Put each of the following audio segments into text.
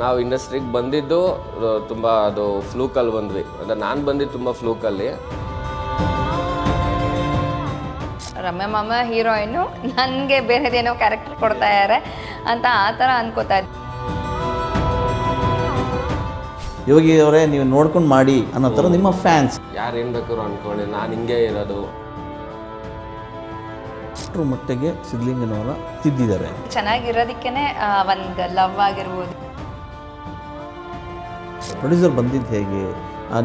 ನಾವು ಇಂಡಸ್ಟ್ರಿಗೆ ಬಂದಿದ್ದು ತುಂಬ ಅದು ಫ್ಲೂಕಲ್ಲಿ ಬಂದ್ವಿ. ಅಂದರೆ ನಾನು ಬಂದಿದ್ದು ತುಂಬ ಫ್ಲೂಕಲ್ಲಿ. ರಮ್ಯಾ ಮಾಮ ಹೀರೋಯಿನ್ನು, ನನಗೆ ಬೇರೆದೇನೋ ಕ್ಯಾರೆಕ್ಟರ್ ಕೊಡ್ತಾ ಇದ್ದಾರೆ ಅಂತ ಆ ಥರ ಅನ್ಕೋತಾ ಇದ್ದೆ. ಯೋಗಿ ಅವರೇ ನೀವು ನೋಡ್ಕೊಂಡು ಮಾಡಿ ಅನ್ನೋ ಥರ ನಿಮ್ಮ ಫ್ಯಾನ್ಸ್. ಯಾರು ಏನು ಬೇಕಾದ್ರು ಅಂದ್ಕೊಳ್ಳಿ, ನಾನು ಹಿಂಗೆ ಇರೋದು. ಅಷ್ಟರ ಮಟ್ಟಿಗೆ ಸಿದ್ಧಲಿಂಗನವರ ತಿದ್ದಿದ್ದಾರೆ. ಚೆನ್ನಾಗಿರೋದಕ್ಕೇ ಒಂದು ಲವ್ ಆಗಿರ್ಬೋದು. ಪ್ರೊಡ್ಯೂಸರ್ ಬಂದಿದ್ದು ಹೇಗೆ,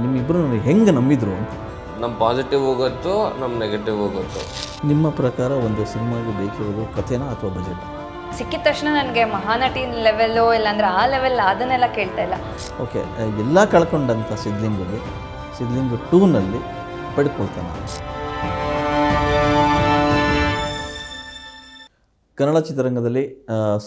ನಿಮ್ಮಿಬ್ಬರು ಹೆಂಗೆ ನಂಬಿದ್ರು ಅಂತ? ನಮ್ಮ ಪಾಸಿಟಿವ್ ಹೋಗುತ್ತೋ, ನಮ್ಮ ನೆಗೆಟಿವ್ ಹೋಗುತ್ತೋ. ನಿಮ್ಮ ಪ್ರಕಾರ ಒಂದು ಸಿನಿಮಾಗೆ ಬೇಕಿರೋದು ಕಥೆನಾ ಅಥವಾ ಬಜೆಟ್? ಸಿಕ್ಕಿದ ತಕ್ಷಣ ನನಗೆ ಮಹಾನಟಿ ಲೆವೆಲ್ಲು ಇಲ್ಲಾಂದ್ರೆ ಆ ಲೆವೆಲ್ ಅದನ್ನೆಲ್ಲ ಕೇಳ್ತಾ ಇಲ್ಲ. ಓಕೆ, ಎಲ್ಲ ಕಳ್ಕೊಂಡಂಥ ಸಿದ್ಧಲಿಂಗಲ್ಲಿ ಸಿದ್ಧಲಿಂಗ 2ನಲ್ಲಿ ಪಡ್ಕೊಳ್ತಾನೆ. ಕನ್ನಡ ಚಿತ್ರರಂಗದಲ್ಲಿ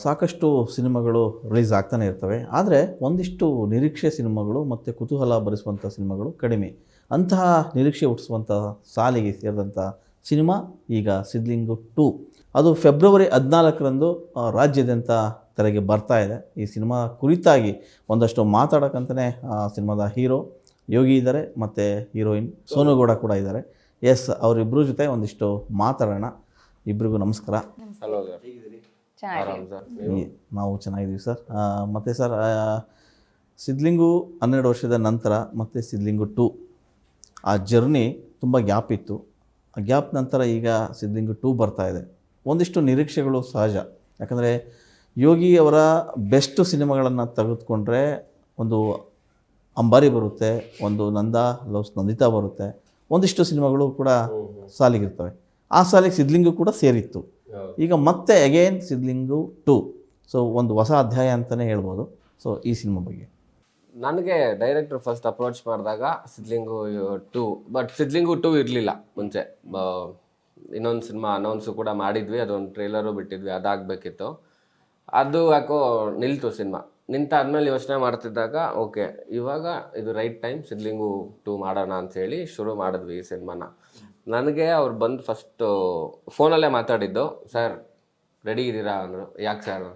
ಸಾಕಷ್ಟು ಸಿನಿಮಾಗಳು ರಿಲೀಸ್ ಆಗ್ತಾನೆ ಇರ್ತವೆ. ಆದರೆ ಒಂದಿಷ್ಟು ನಿರೀಕ್ಷೆ ಸಿನಿಮಾಗಳು ಮತ್ತು ಕುತೂಹಲ ಭರಿಸುವಂಥ ಸಿನಿಮಾಗಳು ಕಡಿಮೆ. ಅಂತಹ ನಿರೀಕ್ಷೆ ಹುಟ್ಟಿಸುವಂಥ ಸಾಲಿಗೆ ಸೇರಿದಂಥ ಸಿನಿಮಾ ಈಗ ಸಿದ್ಧಲಿಂಗ 2. ಅದು ಫೆಬ್ರವರಿ 14ರಂದು ರಾಜ್ಯಾದ್ಯಂತ ತೆರೆಗೆ ಬರ್ತಾ ಇದೆ. ಈ ಸಿನಿಮಾ ಕುರಿತಾಗಿ ಒಂದಷ್ಟು ಮಾತಾಡೋಕ್ಕಂತಲೇ ಸಿನಿಮಾದ ಹೀರೋ ಯೋಗಿ ಇದ್ದಾರೆ ಮತ್ತು ಹೀರೋಯಿನ್ ಸೋನು ಗೌಡ ಕೂಡ ಇದ್ದಾರೆ. ಎಸ್, ಅವರಿಬ್ಬರ ಜೊತೆ ಒಂದಿಷ್ಟು ಮಾತಾಡೋಣ. ಇಬ್ಬರಿಗೂ ನಮಸ್ಕಾರ. ಹಲೋ ಸರ್, ಆರಾಮ್ ಸರ್? ನಾವು ಚೆನ್ನಾಗಿದ್ದೀವಿ ಸರ್. ಮತ್ತು ಸರ್, ಸಿದ್ಧಲಿಂಗು 12 ವರ್ಷದ ನಂತರ ಮತ್ತು ಸಿದ್ಧಲಿಂಗು 2 ಆ ಜರ್ನಿ ತುಂಬ ಗ್ಯಾಪ್ ಇತ್ತು. ಆ ಗ್ಯಾಪ್ ನಂತರ ಈಗ ಸಿದ್ಧಲಿಂಗು 2 ಬರ್ತಾ ಇದೆ. ಒಂದಿಷ್ಟು ನಿರೀಕ್ಷೆಗಳು ಸಹಜ. ಯಾಕಂದರೆ ಯೋಗಿ ಅವರ ಬೆಸ್ಟ್ ಸಿನಿಮಾಗಳನ್ನು ತೆಗೆದುಕೊಂಡ್ರೆ ಒಂದು ಅಂಬಾರಿ ಬರುತ್ತೆ, ಒಂದು ನಂದಾ ಲವ್ಸ್ ನಂದಿತಾ ಬರುತ್ತೆ, ಒಂದಿಷ್ಟು ಸಿನಿಮಾಗಳು ಕೂಡ ಸಾಲಿಗಿರ್ತವೆ. ಆ ಸಾಲಿಗೆ ಸಿದ್ಧಲಿಂಗು ಕೂಡ ಸೇರಿತ್ತು. ಈಗ ಮತ್ತೆ ಅಗೇನ್ ಸಿದ್ಧಲಿಂಗು 2. ಸೊ ಒಂದು ಹೊಸ ಅಧ್ಯಾಯ ಅಂತಲೇ ಹೇಳ್ಬೋದು. ಸೊ ಈ ಸಿನಿಮಾ ಬಗ್ಗೆ ನನಗೆ ಡೈರೆಕ್ಟರ್ ಫಸ್ಟ್ ಅಪ್ರೋಚ್ ಮಾಡಿದಾಗ ಸಿದ್ಧಲಿಂಗು 2, ಬಟ್ ಸಿದ್ಧಲಿಂಗು 2 ಇರಲಿಲ್ಲ ಮುಂಚೆ. ಇನ್ನೊಂದು ಸಿನಿಮಾ ಅನೌನ್ಸು ಕೂಡ ಮಾಡಿದ್ವಿ, ಅದೊಂದು ಟ್ರೇಲರು ಬಿಟ್ಟಿದ್ವಿ, ಅದಾಗಬೇಕಿತ್ತು. ಅದು ಯಾಕೋ ನಿಲ್ತು ಸಿನಿಮಾ. ನಿಂತಾದ್ಮೇಲೆ ಯೋಚನೆ ಮಾಡ್ತಿದ್ದಾಗ ಓಕೆ, ಇವಾಗ ಇದು ರೈಟ್ ಟೈಮ್ ಸಿದ್ಧಲಿಂಗು 2 ಮಾಡೋಣ ಅಂಥೇಳಿ ಶುರು ಮಾಡಿದ್ವಿ ಈ ಸಿನಿಮಾನ. ನನಗೆ ಅವ್ರು ಬಂದು ಫಸ್ಟು ಫೋನಲ್ಲೇ ಮಾತಾಡಿದ್ದು, ಸರ್ ರೆಡಿ ಇದ್ದೀರಾ ಅಂದರು. ಯಾಕೆ ಸರ್?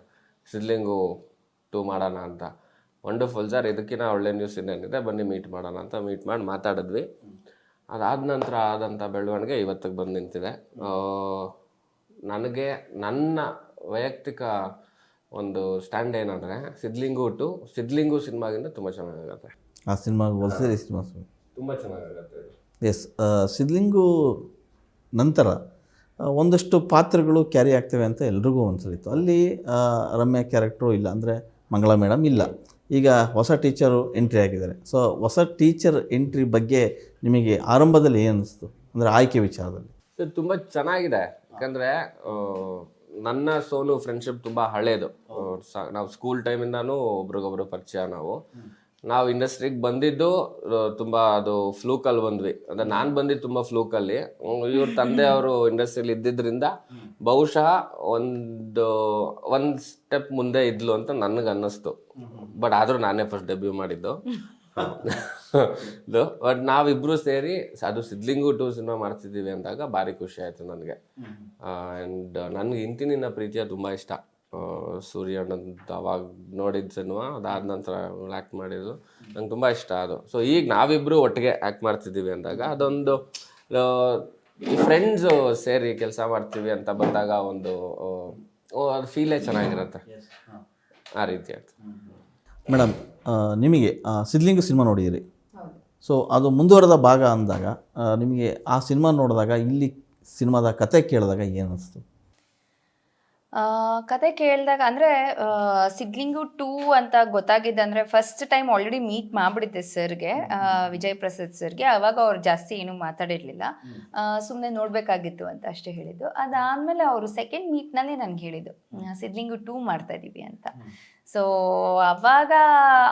ಸಿದ್ಧಲಿಂಗು 2 ಮಾಡೋಣ ಅಂತ. ವಂಡರ್ಫುಲ್ ಸರ್, ಇದಕ್ಕಿಂತ ಒಳ್ಳೆ ನ್ಯೂಸ್ ಇನ್ನೇನಿದೆ, ಬನ್ನಿ ಮೀಟ್ ಮಾಡೋಣ ಅಂತ ಮೀಟ್ ಮಾಡಿ ಮಾತಾಡಿದ್ವಿ. ಅದಾದ ನಂತರ ಆದಂಥ ಬೆಳವಣಿಗೆ ಇವತ್ತಿಗೆ ಬಂದು ನಿಂತಿದೆ. ನನಗೆ ನನ್ನ ವೈಯಕ್ತಿಕ ಒಂದು ಸ್ಟ್ಯಾಂಡ್ ಏನಂದರೆ ಸಿದ್ಧಲಿಂಗು 2 ಸಿದ್ಧಲಿಂಗು ಸಿನಿಮಾಗಿಂತ ತುಂಬ ಚೆನ್ನಾಗಾಗುತ್ತೆ. ಆ ಸಿನಿಮಾಗೆ ಹೋಲಿಸಿದ್ರೆ ಈ ಸಿನಿಮಾ ತುಂಬ ಚೆನ್ನಾಗಾಗುತ್ತೆ. ಎಸ್, ಸಿದ್ಧಲಿಂಗು ನಂತರ ಒಂದಷ್ಟು ಪಾತ್ರಗಳು ಕ್ಯಾರಿ ಆಗ್ತವೆ ಅಂತ ಎಲ್ರಿಗೂ ಅನಿಸಿತ್ತು. ಅಲ್ಲಿ ರಮ್ಯಾ ಕ್ಯಾರೆಕ್ಟ್ರು ಇಲ್ಲ, ಅಂದರೆ ಮಂಗಳಾ ಮೇಡಮ್ ಇಲ್ಲ. ಈಗ ಹೊಸ ಟೀಚರು ಎಂಟ್ರಿ ಆಗಿದ್ದಾರೆ. ಸೊ ಹೊಸ ಟೀಚರ್ ಎಂಟ್ರಿ ಬಗ್ಗೆ ನಿಮಗೆ ಆರಂಭದಲ್ಲಿ ಏನು ಅನ್ನಿಸ್ತು, ಅಂದರೆ ಆಯ್ಕೆ ವಿಚಾರದಲ್ಲಿ? ತುಂಬ ಚೆನ್ನಾಗಿದೆ. ಯಾಕಂದರೆ ನನ್ನ ಸೋನು ಫ್ರೆಂಡ್ಶಿಪ್ ತುಂಬ ಹಳೇದು. ನಾವು ಸ್ಕೂಲ್ ಟೈಮಿಂದನೂ ಒಬ್ರಿಗೊಬ್ರು ಪರಿಚಯ. ನಾವು ಇಂಡಸ್ಟ್ರಿಗೆ ಬಂದಿದ್ದು ತುಂಬ ಅದು ಫ್ಲೂಕಲ್ಲಿ ಬಂದ್ವಿ. ಅಂದರೆ ನಾನು ಬಂದಿದ್ದು ತುಂಬ ಫ್ಲೂಕಲ್ಲಿ. ಇವ್ರ ತಂದೆ ಅವರು ಇಂಡಸ್ಟ್ರಿಯಲ್ಲಿ ಇದ್ದಿದ್ದರಿಂದ ಬಹುಶಃ ಒಂದು ಸ್ಟೆಪ್ ಮುಂದೆ ಇದ್ಲು ಅಂತ ನನಗೆ ಅನ್ನಿಸ್ತು. ಬಟ್ ಆದರೂ ನಾನೇ ಫಸ್ಟ್ ಡೆಬ್ಯೂ ಮಾಡಿದ್ದು. ಬಟ್ ನಾವಿಬ್ಬರು ಸೇರಿ ಅದು ಸಿದ್ಧಲಿಂಗು 2 ಸಿನಿಮಾ ಮಾಡ್ತಿದ್ದೀವಿ ಅಂದಾಗ ಭಾರಿ ಖುಷಿ ಆಯಿತು ನನಗೆ. ಆ್ಯಂಡ್ ನನಗೆ ಇಂತಿನಿನ್ನ ಪ್ರೀತಿಯ ತುಂಬ ಇಷ್ಟ. ಸೂರ್ಯ ಅಣ್ಣಂದು ಅವಾಗ ನೋಡಿದ ಸಿನಿಮಾ, ಅದಾದ ನಂತರ ಆ್ಯಕ್ಟ್ ಮಾಡಿದ್ದು ನಂಗೆ ತುಂಬ ಇಷ್ಟ ಅದು. ಸೊ ಈಗ ನಾವಿಬ್ಬರು ಒಟ್ಟಿಗೆ ಆ್ಯಕ್ಟ್ ಮಾಡ್ತಿದ್ದೀವಿ ಅಂದಾಗ ಅದೊಂದು ಫ್ರೆಂಡ್ಸು ಸೇರಿ ಕೆಲಸ ಮಾಡ್ತೀವಿ ಅಂತ ಬಂದಾಗ ಒಂದು ಅದು ಫೀಲೇ ಚೆನ್ನಾಗಿರುತ್ತೆ. ಆ ರೀತಿ ಆಯ್ತು. ಮೇಡಮ್, ನಿಮಗೆ ಸಿದ್ಧಲಿಂಗು ಸಿನಿಮಾ ನೋಡಿದಿರಿ. ಸೊ ಅದು ಮುಂದುವರೆದ ಭಾಗ ಅಂದಾಗ ನಿಮಗೆ ಆ ಸಿನಿಮಾ ನೋಡಿದಾಗ ಇಲ್ಲಿ ಸಿನಿಮಾದ ಕತೆ ಕೇಳಿದಾಗ ಏನು ಅನಿಸ್ತು? ಕತೆ ಕೇಳಿದಾಗ ಅಂದರೆ ಸಿದ್ಧಲಿಂಗು 2 ಅಂತ ಗೊತ್ತಾಗಿದ್ದು ಅಂದರೆ ಫಸ್ಟ್ ಟೈಮ್ ಆಲ್ರೆಡಿ ಮೀಟ್ ಮಾಡಿಬಿಟ್ಟಿದ್ದೆ ಸರ್ಗೆ, ವಿಜಯ್ ಪ್ರಸಾದ್ ಸರ್ಗೆ. ಆವಾಗ ಅವ್ರು ಜಾಸ್ತಿ ಏನೂ ಮಾತಾಡಿರಲಿಲ್ಲ, ಸುಮ್ಮನೆ ನೋಡಬೇಕಾಗಿತ್ತು ಅಂತ ಅಷ್ಟೇ ಹೇಳಿದ್ದು. ಅದಾದಮೇಲೆ ಅವರು ಸೆಕೆಂಡ್ ಮೀಟ್ನಲ್ಲಿ ನನಗೆ ಹೇಳಿದ್ದು ಸಿದ್ಧಲಿಂಗು 2 ಮಾಡ್ತಾ ಇದ್ದೀವಿ ಅಂತ. ಸೊ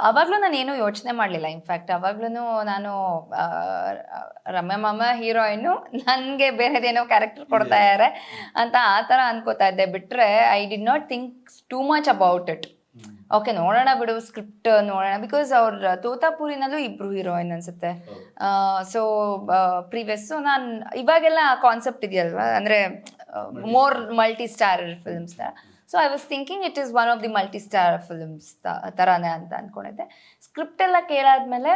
ಅವಾಗಲೂ ನಾನು ಏನೂ ಯೋಚನೆ ಮಾಡಲಿಲ್ಲ. ಇನ್ಫ್ಯಾಕ್ಟ್ ಅವಾಗ್ಲೂ ನಾನು ರಮ್ಯಾ ಮಾಮ ಹೀರೋಯಿನ್ನು, ನನಗೆ ಬೇರೆದೇನೋ ಕ್ಯಾರೆಕ್ಟರ್ ಕೊಡ್ತಾ ಇದ್ದಾರೆ ಅಂತ ಆ ಥರ ಅನ್ಕೋತಾ ಇದ್ದೆ. ಬಿಟ್ಟರೆ I did not think too much about it. Okay, ನೋಡೋಣ ಬಿಡು, ಸ್ಕ್ರಿಪ್ಟ್ ನೋಡೋಣ. ಬಿಕಾಸ್ ಅವ್ರ ತೋತಾಪುರಿನಲ್ಲೂ ಇಬ್ರು ಹೀರೋಯಿನ್ ಅನ್ಸುತ್ತೆ. ಸೊ ಪ್ರೀವಿಯಸ್ಸು ನಾನು ಇವಾಗೆಲ್ಲ ಕಾನ್ಸೆಪ್ಟ್ ಇದೆಯಲ್ವಾ, ಅಂದರೆ more multi star films. So I was thinking it is one of the multi star films ಥರನೇ ಅಂತ ಅಂದ್ಕೊಂಡಿದ್ದೆ. ಸ್ಕ್ರಿಪ್ಟ್ ಎಲ್ಲ ಕೇಳಾದ್ಮೇಲೆ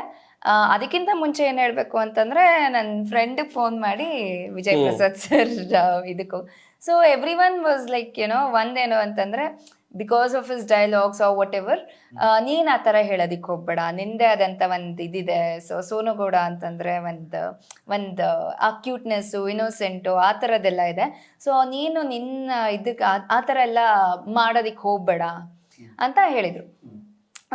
ಅದಕ್ಕಿಂತ ಮುಂಚೆ ಏನು ಹೇಳಬೇಕು ಅಂತಂದರೆ ನನ್ನ ಫ್ರೆಂಡಿಗೆ ಫೋನ್ ಮಾಡಿ ವಿಜಯ್ ಪ್ರಸಾದ್ ಸರ್ ಇದಕ್ಕೂ, so everyone was like ಒಂದೇನು ಅಂತಂದರೆ because of his dialogues or whatever, ನೀನು ಆ ಥರ ಹೇಳೋದಕ್ಕೆ ಹೋಗ್ಬೇಡ, ನಿಂದೇ ಆದಂಥ ಒಂದು ಇದಿದೆ. ಸೊ ಸೋನು ಗೌಡ ಅಂತಂದರೆ ಒಂದು ಆ ಕ್ಯೂಟ್ನೆಸ್ಸು, ಇನ್ನೋಸೆಂಟು ಆ ಥರದ್ದೆಲ್ಲ ಇದೆ. ಸೊ ನೀನು ನಿನ್ನ ಇದಕ್ಕೆ ಆ ಥರ ಎಲ್ಲ ಮಾಡೋದಕ್ಕೆ ಹೋಗ್ಬೇಡ ಅಂತ ಹೇಳಿದರು.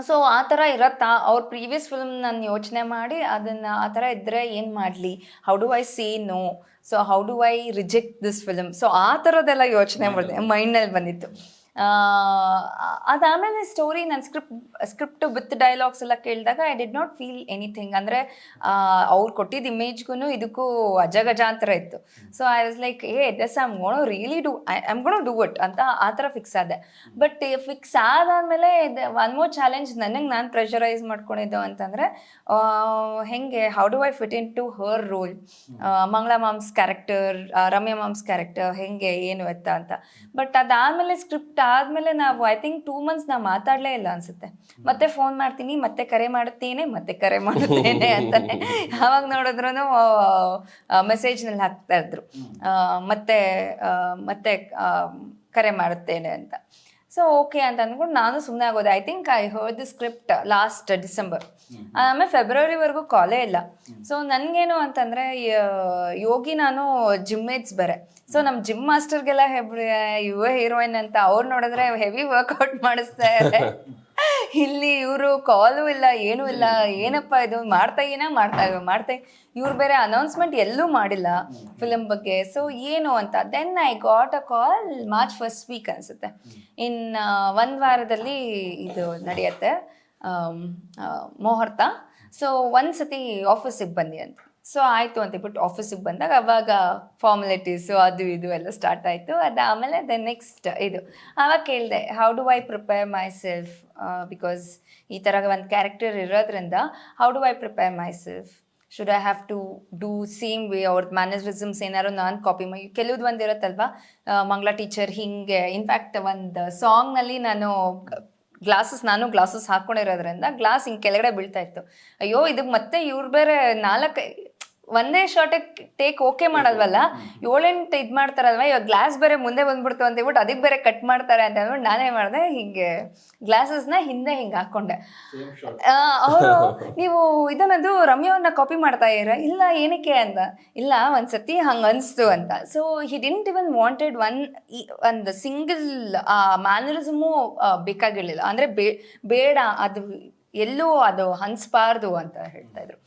ಸೊ ಆ ಥರ ಇರತ್ತಾ ಅವ್ರ ಪ್ರೀವಿಯಸ್ ಫಿಲ್ಮ್ ನಾನು ಯೋಚನೆ ಮಾಡಿ ಅದನ್ನು ಆ ಥರ ಇದ್ದರೆ ಏನು ಮಾಡಲಿ, how do I say no, so how do I reject this film, so ಆ ಥರದ್ದೆಲ್ಲ ಯೋಚನೆ ಮಾಡಿದೆ, ಮೈಂಡ್ನಲ್ಲಿ ಬಂದಿತ್ತು. ಅದಾದಮೇಲೆ ಸ್ಟೋರಿ ನಾನು ಸ್ಕ್ರಿಪ್ಟ್ ವಿತ್ ಡೈಲಾಗ್ಸ್ ಎಲ್ಲ ಕೇಳಿದಾಗ I did not feel anything. ಅಂದರೆ ಅವ್ರು ಕೊಟ್ಟಿದ್ದ ಇಮೇಜ್ಗೂ ಇದಕ್ಕೂ ಅಜಗಜಾಂತರ ಇತ್ತು. So I was like this I'm gonna really I'm gonna do it ಅಂತ ಆ ಥರ ಫಿಕ್ಸ್ ಆದೆ. ಬಟ್ ಫಿಕ್ಸ್ ಆದಾದಮೇಲೆ ಒನ್ ಮೋರ್ ಚಾಲೆಂಜ್ ನನಗೆ ನಾನು ಪ್ರೆಷರೈಸ್ ಮಾಡ್ಕೊಂಡಿದ್ದು ಅಂತಂದರೆ ಹೆಂಗೆ how do I fit into her role, Mangala ma'am's character, Ramya ma'am's character ಹೆಂಗೆ ಏನು ಎತ್ತ ಅಂತ. ಬಟ್ ಅದಾದಮೇಲೆ ಸ್ಕ್ರಿಪ್ಟ್ ಆದಮೇಲೆ ನಾವು ಐ ಥಿಂಕ್ 2 months ನಾವು ಮಾತಾಡಲೇ ಇಲ್ಲ ಅನ್ಸುತ್ತೆ. ಮತ್ತೆ ಫೋನ್ ಮಾಡ್ತೀನಿ, ಮತ್ತೆ ಕರೆ ಮಾಡುತ್ತೇನೆ, ಮತ್ತೆ ಕರೆ ಮಾಡುತ್ತೇನೆ ಅಂತಾನೆ ಯಾವಾಗ ನೋಡಿದ್ರು ಮೆಸೇಜ್ನಲ್ಲಿ ಹಾಕ್ತಾ ಇದ್ರು, ಮತ್ತೆ ಮತ್ತೆ ಕರೆ ಮಾಡುತ್ತೇನೆ ಅಂತ. ಸೊ ಓಕೆ ಅಂತ ಅಂದ್ಕೊಂಡು ನಾನು ಸುಮ್ಮನೆ ಆಗೋದೆ. I think I heard the script last December, ಆಮೇಲೆ ಫೆಬ್ರವರಿವರೆಗೂ ಕಾಲೇ ಇಲ್ಲ. ಸೊ ನನಗೇನು ಅಂತಂದರೆ ಯೋಗಿ ನಾನು ಜಿಮ್ ಮೇಟ್ಸ್ ಬೇರೆ. ಸೊ ನಮ್ಮ ಜಿಮ್ ಮಾಸ್ಟರ್ಗೆಲ್ಲ ಯುವ ಹೀರೋಯಿನ್ ಅಂತ ಅವ್ರು ನೋಡಿದ್ರೆ ಹೆವಿ ವರ್ಕೌಟ್ ಮಾಡಿಸ್ತಾ ಇದ್ದಾರೆ. ಇಲ್ಲಿ ಇವರು ಕಾಲು ಇಲ್ಲ, ಏನೂ ಇಲ್ಲ, ಏನಪ್ಪ ಇದು ಮಾಡ್ತಾ ಇವ್ರು ಬೇರೆ ಅನೌನ್ಸ್ಮೆಂಟ್ ಎಲ್ಲೂ ಮಾಡಿಲ್ಲ ಫಿಲಮ್ ಬಗ್ಗೆ. ಸೊ ಏನು ಅಂತ then I got a call March first week ಅನಿಸುತ್ತೆ, ಇನ್ನು 1 ವಾರದಲ್ಲಿ ಇದು ನಡೆಯುತ್ತೆ ಮುಹೂರ್ತ. ಸೊ ಒಂದ್ಸತಿ ಆಫೀಸಿಗೆ ಬನ್ನಿ ಅಂತ. ಸೊ ಆಯಿತು ಅಂತೇಳ್ಬಿಟ್ಟು ಆಫೀಸಿಗೆ ಬಂದಾಗ ಅವಾಗ ಫಾರ್ಮಾಲಿಟೀಸು ಅದು ಇದು ಎಲ್ಲ ಸ್ಟಾರ್ಟ್ ಆಯಿತು. ಅದಾದಮೇಲೆ ನೆಕ್ಸ್ಟ್ ಇದು ಆವಾಗ ಕೇಳಿದೆ how do I prepare myself, because ಈ ಥರ ಒಂದು ಕ್ಯಾರೆಕ್ಟರ್ ಇರೋದ್ರಿಂದ how do I prepare myself, should I have to do same way, ಅವ್ರದ್ದು ಮ್ಯಾನರಿಸಮ್ಸ್ ಏನಾದ್ರು ನಾನು ಕಾಪಿ ಮಾಡಿ. ಕೆಲವ್ದು ಒಂದು ಇರುತ್ತಲ್ವ, ಮಂಗಳಾ ಟೀಚರ್ ಹಿಂಗೆ. ಇನ್ಫ್ಯಾಕ್ಟ್ ಒಂದು ಸಾಂಗ್ನಲ್ಲಿ ನಾನು ಗ್ಲಾಸಸ್ ಹಾಕ್ಕೊಂಡಿರೋದ್ರಿಂದ ಗ್ಲಾಸ್ ಹಿಂಗೆ ಕೆಳಗಡೆ ಬೀಳ್ತಾ ಇತ್ತು. ಅಯ್ಯೋ ಇದಕ್ಕೆ ಮತ್ತೆ ಇವ್ರು ಬೇರೆ 4 ಒಂದೇ ಶಾರ್ಟಿಗೆ ಟೇಕ್ ಓಕೆ ಮಾಡಲ್ವಲ್ಲ, 7-8 ಇದು ಮಾಡ್ತಾರಲ್ವ, ಇವಾಗ ಗ್ಲಾಸ್ ಬೇರೆ ಮುಂದೆ ಬಂದ್ಬಿಡ್ತು ಅಂತ ಹೇಳ್ಬಿಟ್ಟು ಅದಕ್ಕೆ ಬೇರೆ ಕಟ್ ಮಾಡ್ತಾರೆ ಅಂತ ಹೇಳ್ಬಿಟ್ಟು ನಾನೇ ಮಾಡಿದೆ, ಹಿಂಗೆ ಗ್ಲಾಸಸ್ನ ಹಿಂದೆ ಹಿಂಗೆ ಹಾಕ್ಕೊಂಡೆ. ಅವರು ನೀವು ಇದನ್ನದು ರಮ್ಯವ್ರನ್ನ ಕಾಪಿ ಮಾಡ್ತಾ ಇರ, ಇಲ್ಲ ಏನಕ್ಕೆ ಅಂತ, ಇಲ್ಲ ಒಂದ್ಸತಿ ಹಂಗೆ ಅನಿಸ್ತು ಅಂತ. So he didn't even wanted ಒಂದು ಸಿಂಗಲ್ ಮ್ಯಾನರಿಸಮು ಬೇಕಾಗಿರಲಿಲ್ಲ. ಅಂದರೆ ಬೇಡ ಅದು ಎಲ್ಲೂ ಅದು ಅನ್ಸ್ಬಾರ್ದು ಅಂತ ಹೇಳ್ತಾ ಇದ್ರು.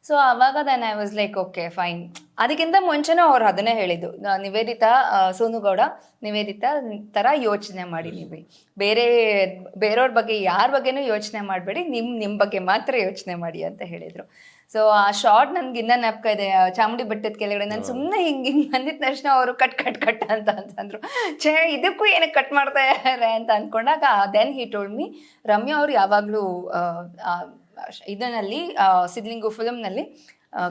ಸೊ ಆವಾಗ then I was like okay fine. ಅದಕ್ಕಿಂತ ಮುಂಚೆನೂ ಅವ್ರು ಅದನ್ನೇ ಹೇಳಿದ್ದು, ನಿವೇದಿತಾ, ಸೋನು ಗೌಡ ನಿವೇದಿತಾ ಥರ ಯೋಚನೆ ಮಾಡಿ, ನೀವು ಬೇರೆಯವ್ರ ಬಗ್ಗೆ ಯಾರ ಬಗ್ಗೆನೂ ಯೋಚನೆ ಮಾಡಬೇಡಿ, ನಿಮ್ಮ ಬಗ್ಗೆ ಮಾತ್ರ ಯೋಚನೆ ಮಾಡಿ ಅಂತ ಹೇಳಿದರು. ಸೊ ಆ ಶಾರ್ಟ್ ನನ್ಗೆ ಇನ್ನೂ ನೆನಪು ಇದೆ, ಚಾಮುಂಡಿ ಬೆಟ್ಟದ ಕೆಳಗಡೆ ನಾನು ಸುಮ್ಮನೆ ಹಿಂಗೆ ಬಂದಿದ ತಕ್ಷಣ ಅವರು ಕಟ್ ಅಂತಂದ್ರು. ಇದಕ್ಕೂ ಏನಕ್ಕೆ ಕಟ್ ಮಾಡ್ತಾ ಇದ್ದಾರೆ ಅಂತ ಅಂದ್ಕೊಂಡಾಗ then he told me, Ramya ಅವ್ರು ಯಾವಾಗಲೂ ಇದರಲ್ಲಿ ಸಿದ್ಲಿಂಗು ಫಿಲಮ್ನಲ್ಲಿ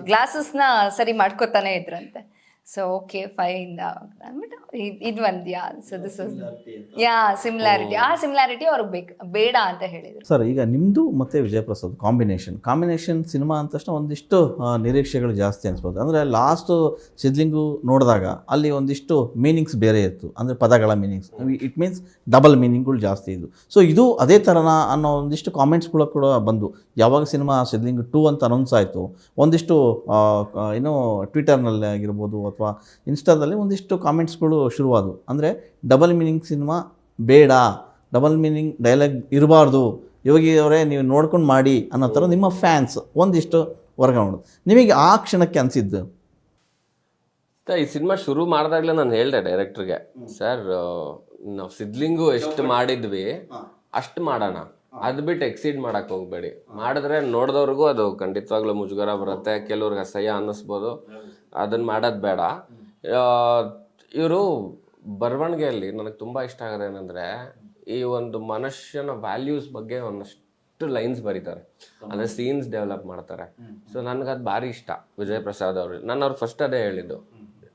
ಗ್ಲಾಸಸ್ನ ಸರಿ ಮಾಡ್ಕೋತಾನೆ ಇದ್ರಂತೆ. ಸೊ ಓಕೆ ಫೈನ್ ಅಂದ್ಬಿಟ್ಟು ಇದು ಒಂದು ಸೊ ದಿಸ್ ಸಿಮಿಲಾರಿಟಿ, ಆ ಸಿಮಿಲಾರಿಟಿ ಅವ್ರಿಗೆ ಬೇಡ ಅಂತ ಹೇಳಿದರು. ಸರ್ ಈಗ ನಿಮ್ಮದು ಮತ್ತು ವಿಜಯ್ ಪ್ರಸಾದ್ ಕಾಂಬಿನೇಷನ್ ಸಿನಿಮಾ ಅಂದ ತಕ್ಷಣ ಒಂದಿಷ್ಟು ನಿರೀಕ್ಷೆಗಳು ಜಾಸ್ತಿ ಅನಿಸ್ಬೋದು. ಅಂದರೆ ಲಾಸ್ಟು ಸಿದ್ಲಿಂಗು ನೋಡಿದಾಗ ಅಲ್ಲಿ ಒಂದಿಷ್ಟು ಮೀನಿಂಗ್ಸ್ ಬೇರೆ ಇತ್ತು, ಅಂದರೆ ಪದಗಳ ಮೀನಿಂಗ್ಸ್, ಇಟ್ ಮೀನ್ಸ್ ಡಬಲ್ ಮೀನಿಂಗ್ಗಳು ಜಾಸ್ತಿ ಇದ್ವು. ಸೊ ಇದು ಅದೇ ಥರನ ಅನ್ನೋ ಒಂದಿಷ್ಟು ಕಾಮೆಂಟ್ಸ್ಗಳು ಕೂಡ ಬಂದು, ಯಾವಾಗ ಸಿನಿಮಾ ಸಿದ್ಲಿಂಗು 2 ಅಂತ ಅನೌನ್ಸ್ ಆಯಿತು, ಒಂದಿಷ್ಟು ಏನೋ ಟ್ವಿಟರ್ನಲ್ಲಿ ಆಗಿರ್ಬೋದು ಅಥವಾ ಇನ್ಸ್ಟಾದಲ್ಲಿ ಒಂದಿಷ್ಟು ಕಾಮೆಂಟ್ಸ್ಗಳು ಶುರುವಾದವು. ಅಂದರೆ ಡಬಲ್ ಮೀನಿಂಗ್ ಸಿನಿಮಾ ಬೇಡ, ಡಬಲ್ ಮೀನಿಂಗ್ ಡೈಲಾಗ್ ಇರಬಾರ್ದು, ಯೋಗಿ ಅವರೇ ನೀವು ನೋಡ್ಕೊಂಡು ಮಾಡಿ ಅನ್ನೋ ಥರ ನಿಮ್ಮ ಫ್ಯಾನ್ಸ್ ಒಂದಿಷ್ಟು ವರ್ಗಾವಣೆ. ನಿಮಗೆ ಆ ಕ್ಷಣಕ್ಕೆ ಅನಿಸಿದ್ದು? ಈ ಸಿನಿಮಾ ಶುರು ಮಾಡಿದಾಗಲೇ ನಾನು ಹೇಳಿದೆ ಡೈರೆಕ್ಟ್ರಿಗೆ, ಸರ್ ನಾವು ಸಿದ್ಲಿಂಗು ಎಷ್ಟು ಮಾಡಿದ್ವಿ ಅಷ್ಟು ಮಾಡೋಣ, ಅದು ಬಿಟ್ಟು ಎಕ್ಸೀಡ್ ಮಾಡಕ್ಕೆ ಹೋಗ್ಬೇಡಿ. ಮಾಡಿದ್ರೆ ನೋಡಿದವ್ರಿಗೂ ಅದು ಖಂಡಿತವಾಗ್ಲೂ ಮುಜುಗರ ಬರುತ್ತೆ, ಕೆಲವ್ರಿಗೆ ಅಸಹ್ಯ ಅನ್ನಿಸ್ಬೋದು, ಅದನ್ನು ಮಾಡೋದು ಬೇಡ. ಇವರು ಬರವಣಿಗೆಯಲ್ಲಿ ನನಗೆ ತುಂಬ ಇಷ್ಟ ಆಗೋದು ಏನಂದರೆ, ಈ ಒಂದು ಮನುಷ್ಯನ ವ್ಯಾಲ್ಯೂಸ್ ಬಗ್ಗೆ ಒಂದಷ್ಟು ಲೈನ್ಸ್ ಬರೀತಾರೆ, ಅಂದರೆ ಸೀನ್ಸ್ ಡೆವಲಪ್ ಮಾಡ್ತಾರೆ. ಸೊ ನನಗದು ಭಾರಿ ಇಷ್ಟ ವಿಜಯ್ ಪ್ರಸಾದ್ ಅವರು. ನಾನು ಅವ್ರು ಫಸ್ಟ್ ಅದೇ ಹೇಳಿದ್ದು,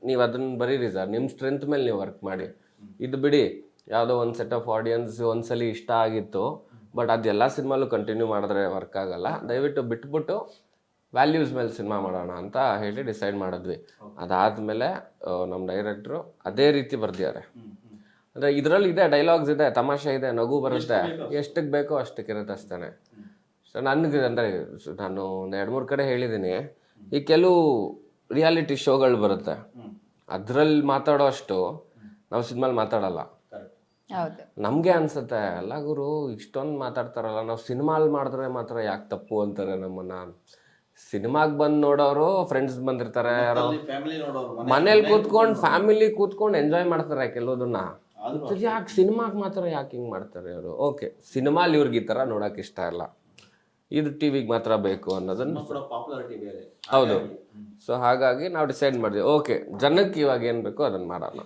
ನೀವು ಅದನ್ನು ಬರೀರಿ ಸರ್, ನಿಮ್ಮ ಸ್ಟ್ರೆಂತ್ ಮೇಲೆ ನೀವು ವರ್ಕ್ ಮಾಡಿ, ಇದು ಬಿಡಿ ಯಾವುದೋ ಒಂದು ಸೆಟ್ ಆಫ್ ಆಡಿಯನ್ಸ್ ಒಂದ್ಸಲಿ ಇಷ್ಟ ಆಗಿತ್ತು, ಬಟ್ ಅದೆಲ್ಲ ಸಿನಿಮಾಲು ಕಂಟಿನ್ಯೂ ಮಾಡಿದ್ರೆ ವರ್ಕ್ ಆಗಲ್ಲ, ದಯವಿಟ್ಟು ಬಿಟ್ಬಿಟ್ಟು ವ್ಯಾಲ್ಯೂಸ್ ಮೇಲೆ ಸಿನಿಮಾ ಮಾಡೋಣ ಅಂತ ಹೇಳಿ ಡಿಸೈಡ್ ಮಾಡಿದ್ವಿ. ಅದಾದಮೇಲೆ ನಮ್ಮ ಡೈರೆಕ್ಟ್ರು ಅದೇ ರೀತಿ ಬರ್ದಿದ್ದಾರೆ. ಅಂದರೆ ಇದರಲ್ಲಿ ಇದೆ, ಡೈಲಾಗ್ಸ್ ಇದೆ, ತಮಾಷೆ ಇದೆ, ನಗು ಬರುತ್ತೆ, ಎಷ್ಟಕ್ಕೆ ಬೇಕೋ ಅಷ್ಟಕ್ಕೆ ಇರುತ್ತೆ ಅಷ್ಟೇ. ಸೊ ನನಗೆ ಅಂದರೆ ನಾನು ಒಂದು 2-3 ಕಡೆ ಹೇಳಿದ್ದೀನಿ, ಈ ಕೆಲವು ರಿಯಾಲಿಟಿ ಶೋಗಳು ಬರುತ್ತೆ, ಅದರಲ್ಲಿ ಮಾತಾಡೋ ಅಷ್ಟು ನಾವು ಸಿನಿಮಾಲಿ ಮಾತಾಡಲ್ಲ. ಹೌದು. ನಮಗೆ ಅನ್ಸುತ್ತೆ ಎಲ್ಲ ಗುರು ಇಷ್ಟೊಂದು ಮಾತಾಡ್ತಾರಲ್ಲ, ನಾವು ಸಿನಿಮಾಲ್ ಮಾಡಿದ್ರೆ ಮಾತ್ರ ಯಾಕೆ ತಪ್ಪು ಅಂತಾರೆ ನಮ್ಮನ್ನ. ಸಿನಿಮಾಗೆ ಬಂದು ನೋಡೋರು ಫ್ರೆಂಡ್ಸ್ ಬಂದಿರ್ತಾರೆ, ಯಾರೋ ಮನೇಲಿ ಕೂತ್ಕೊಂಡು ಫ್ಯಾಮಿಲಿ ಕೂತ್ಕೊಂಡು ಎಂಜಾಯ್ ಮಾಡ್ತಾರೆ ಕೆಲವುದನ್ನ. ಯಾಕೆ ಸಿನಿಮಾಗೆ ಮಾತ್ರ ಯಾಕೆ ಹಿಂಗೆ ಮಾಡ್ತಾರೆ ಅವರು? ಓಕೆ, ಸಿನಿಮಾಲಿ ಇವ್ರಿಗೆ ಈ ಥರ ನೋಡೋಕೆ ಇಷ್ಟ ಇಲ್ಲ, ಇದು ಟಿವಿಗೆ ಮಾತ್ರ ಬೇಕು ಅನ್ನೋದನ್ನು. ಹೌದು. ಸೊ ಹಾಗಾಗಿ ನಾವು ಡಿಸೈಡ್ ಮಾಡಿದ್ವಿ, ಓಕೆ ಜನಕ್ಕೆ ಇವಾಗ ಏನು ಬೇಕೋ ಅದನ್ನು ಮಾಡೋಣ.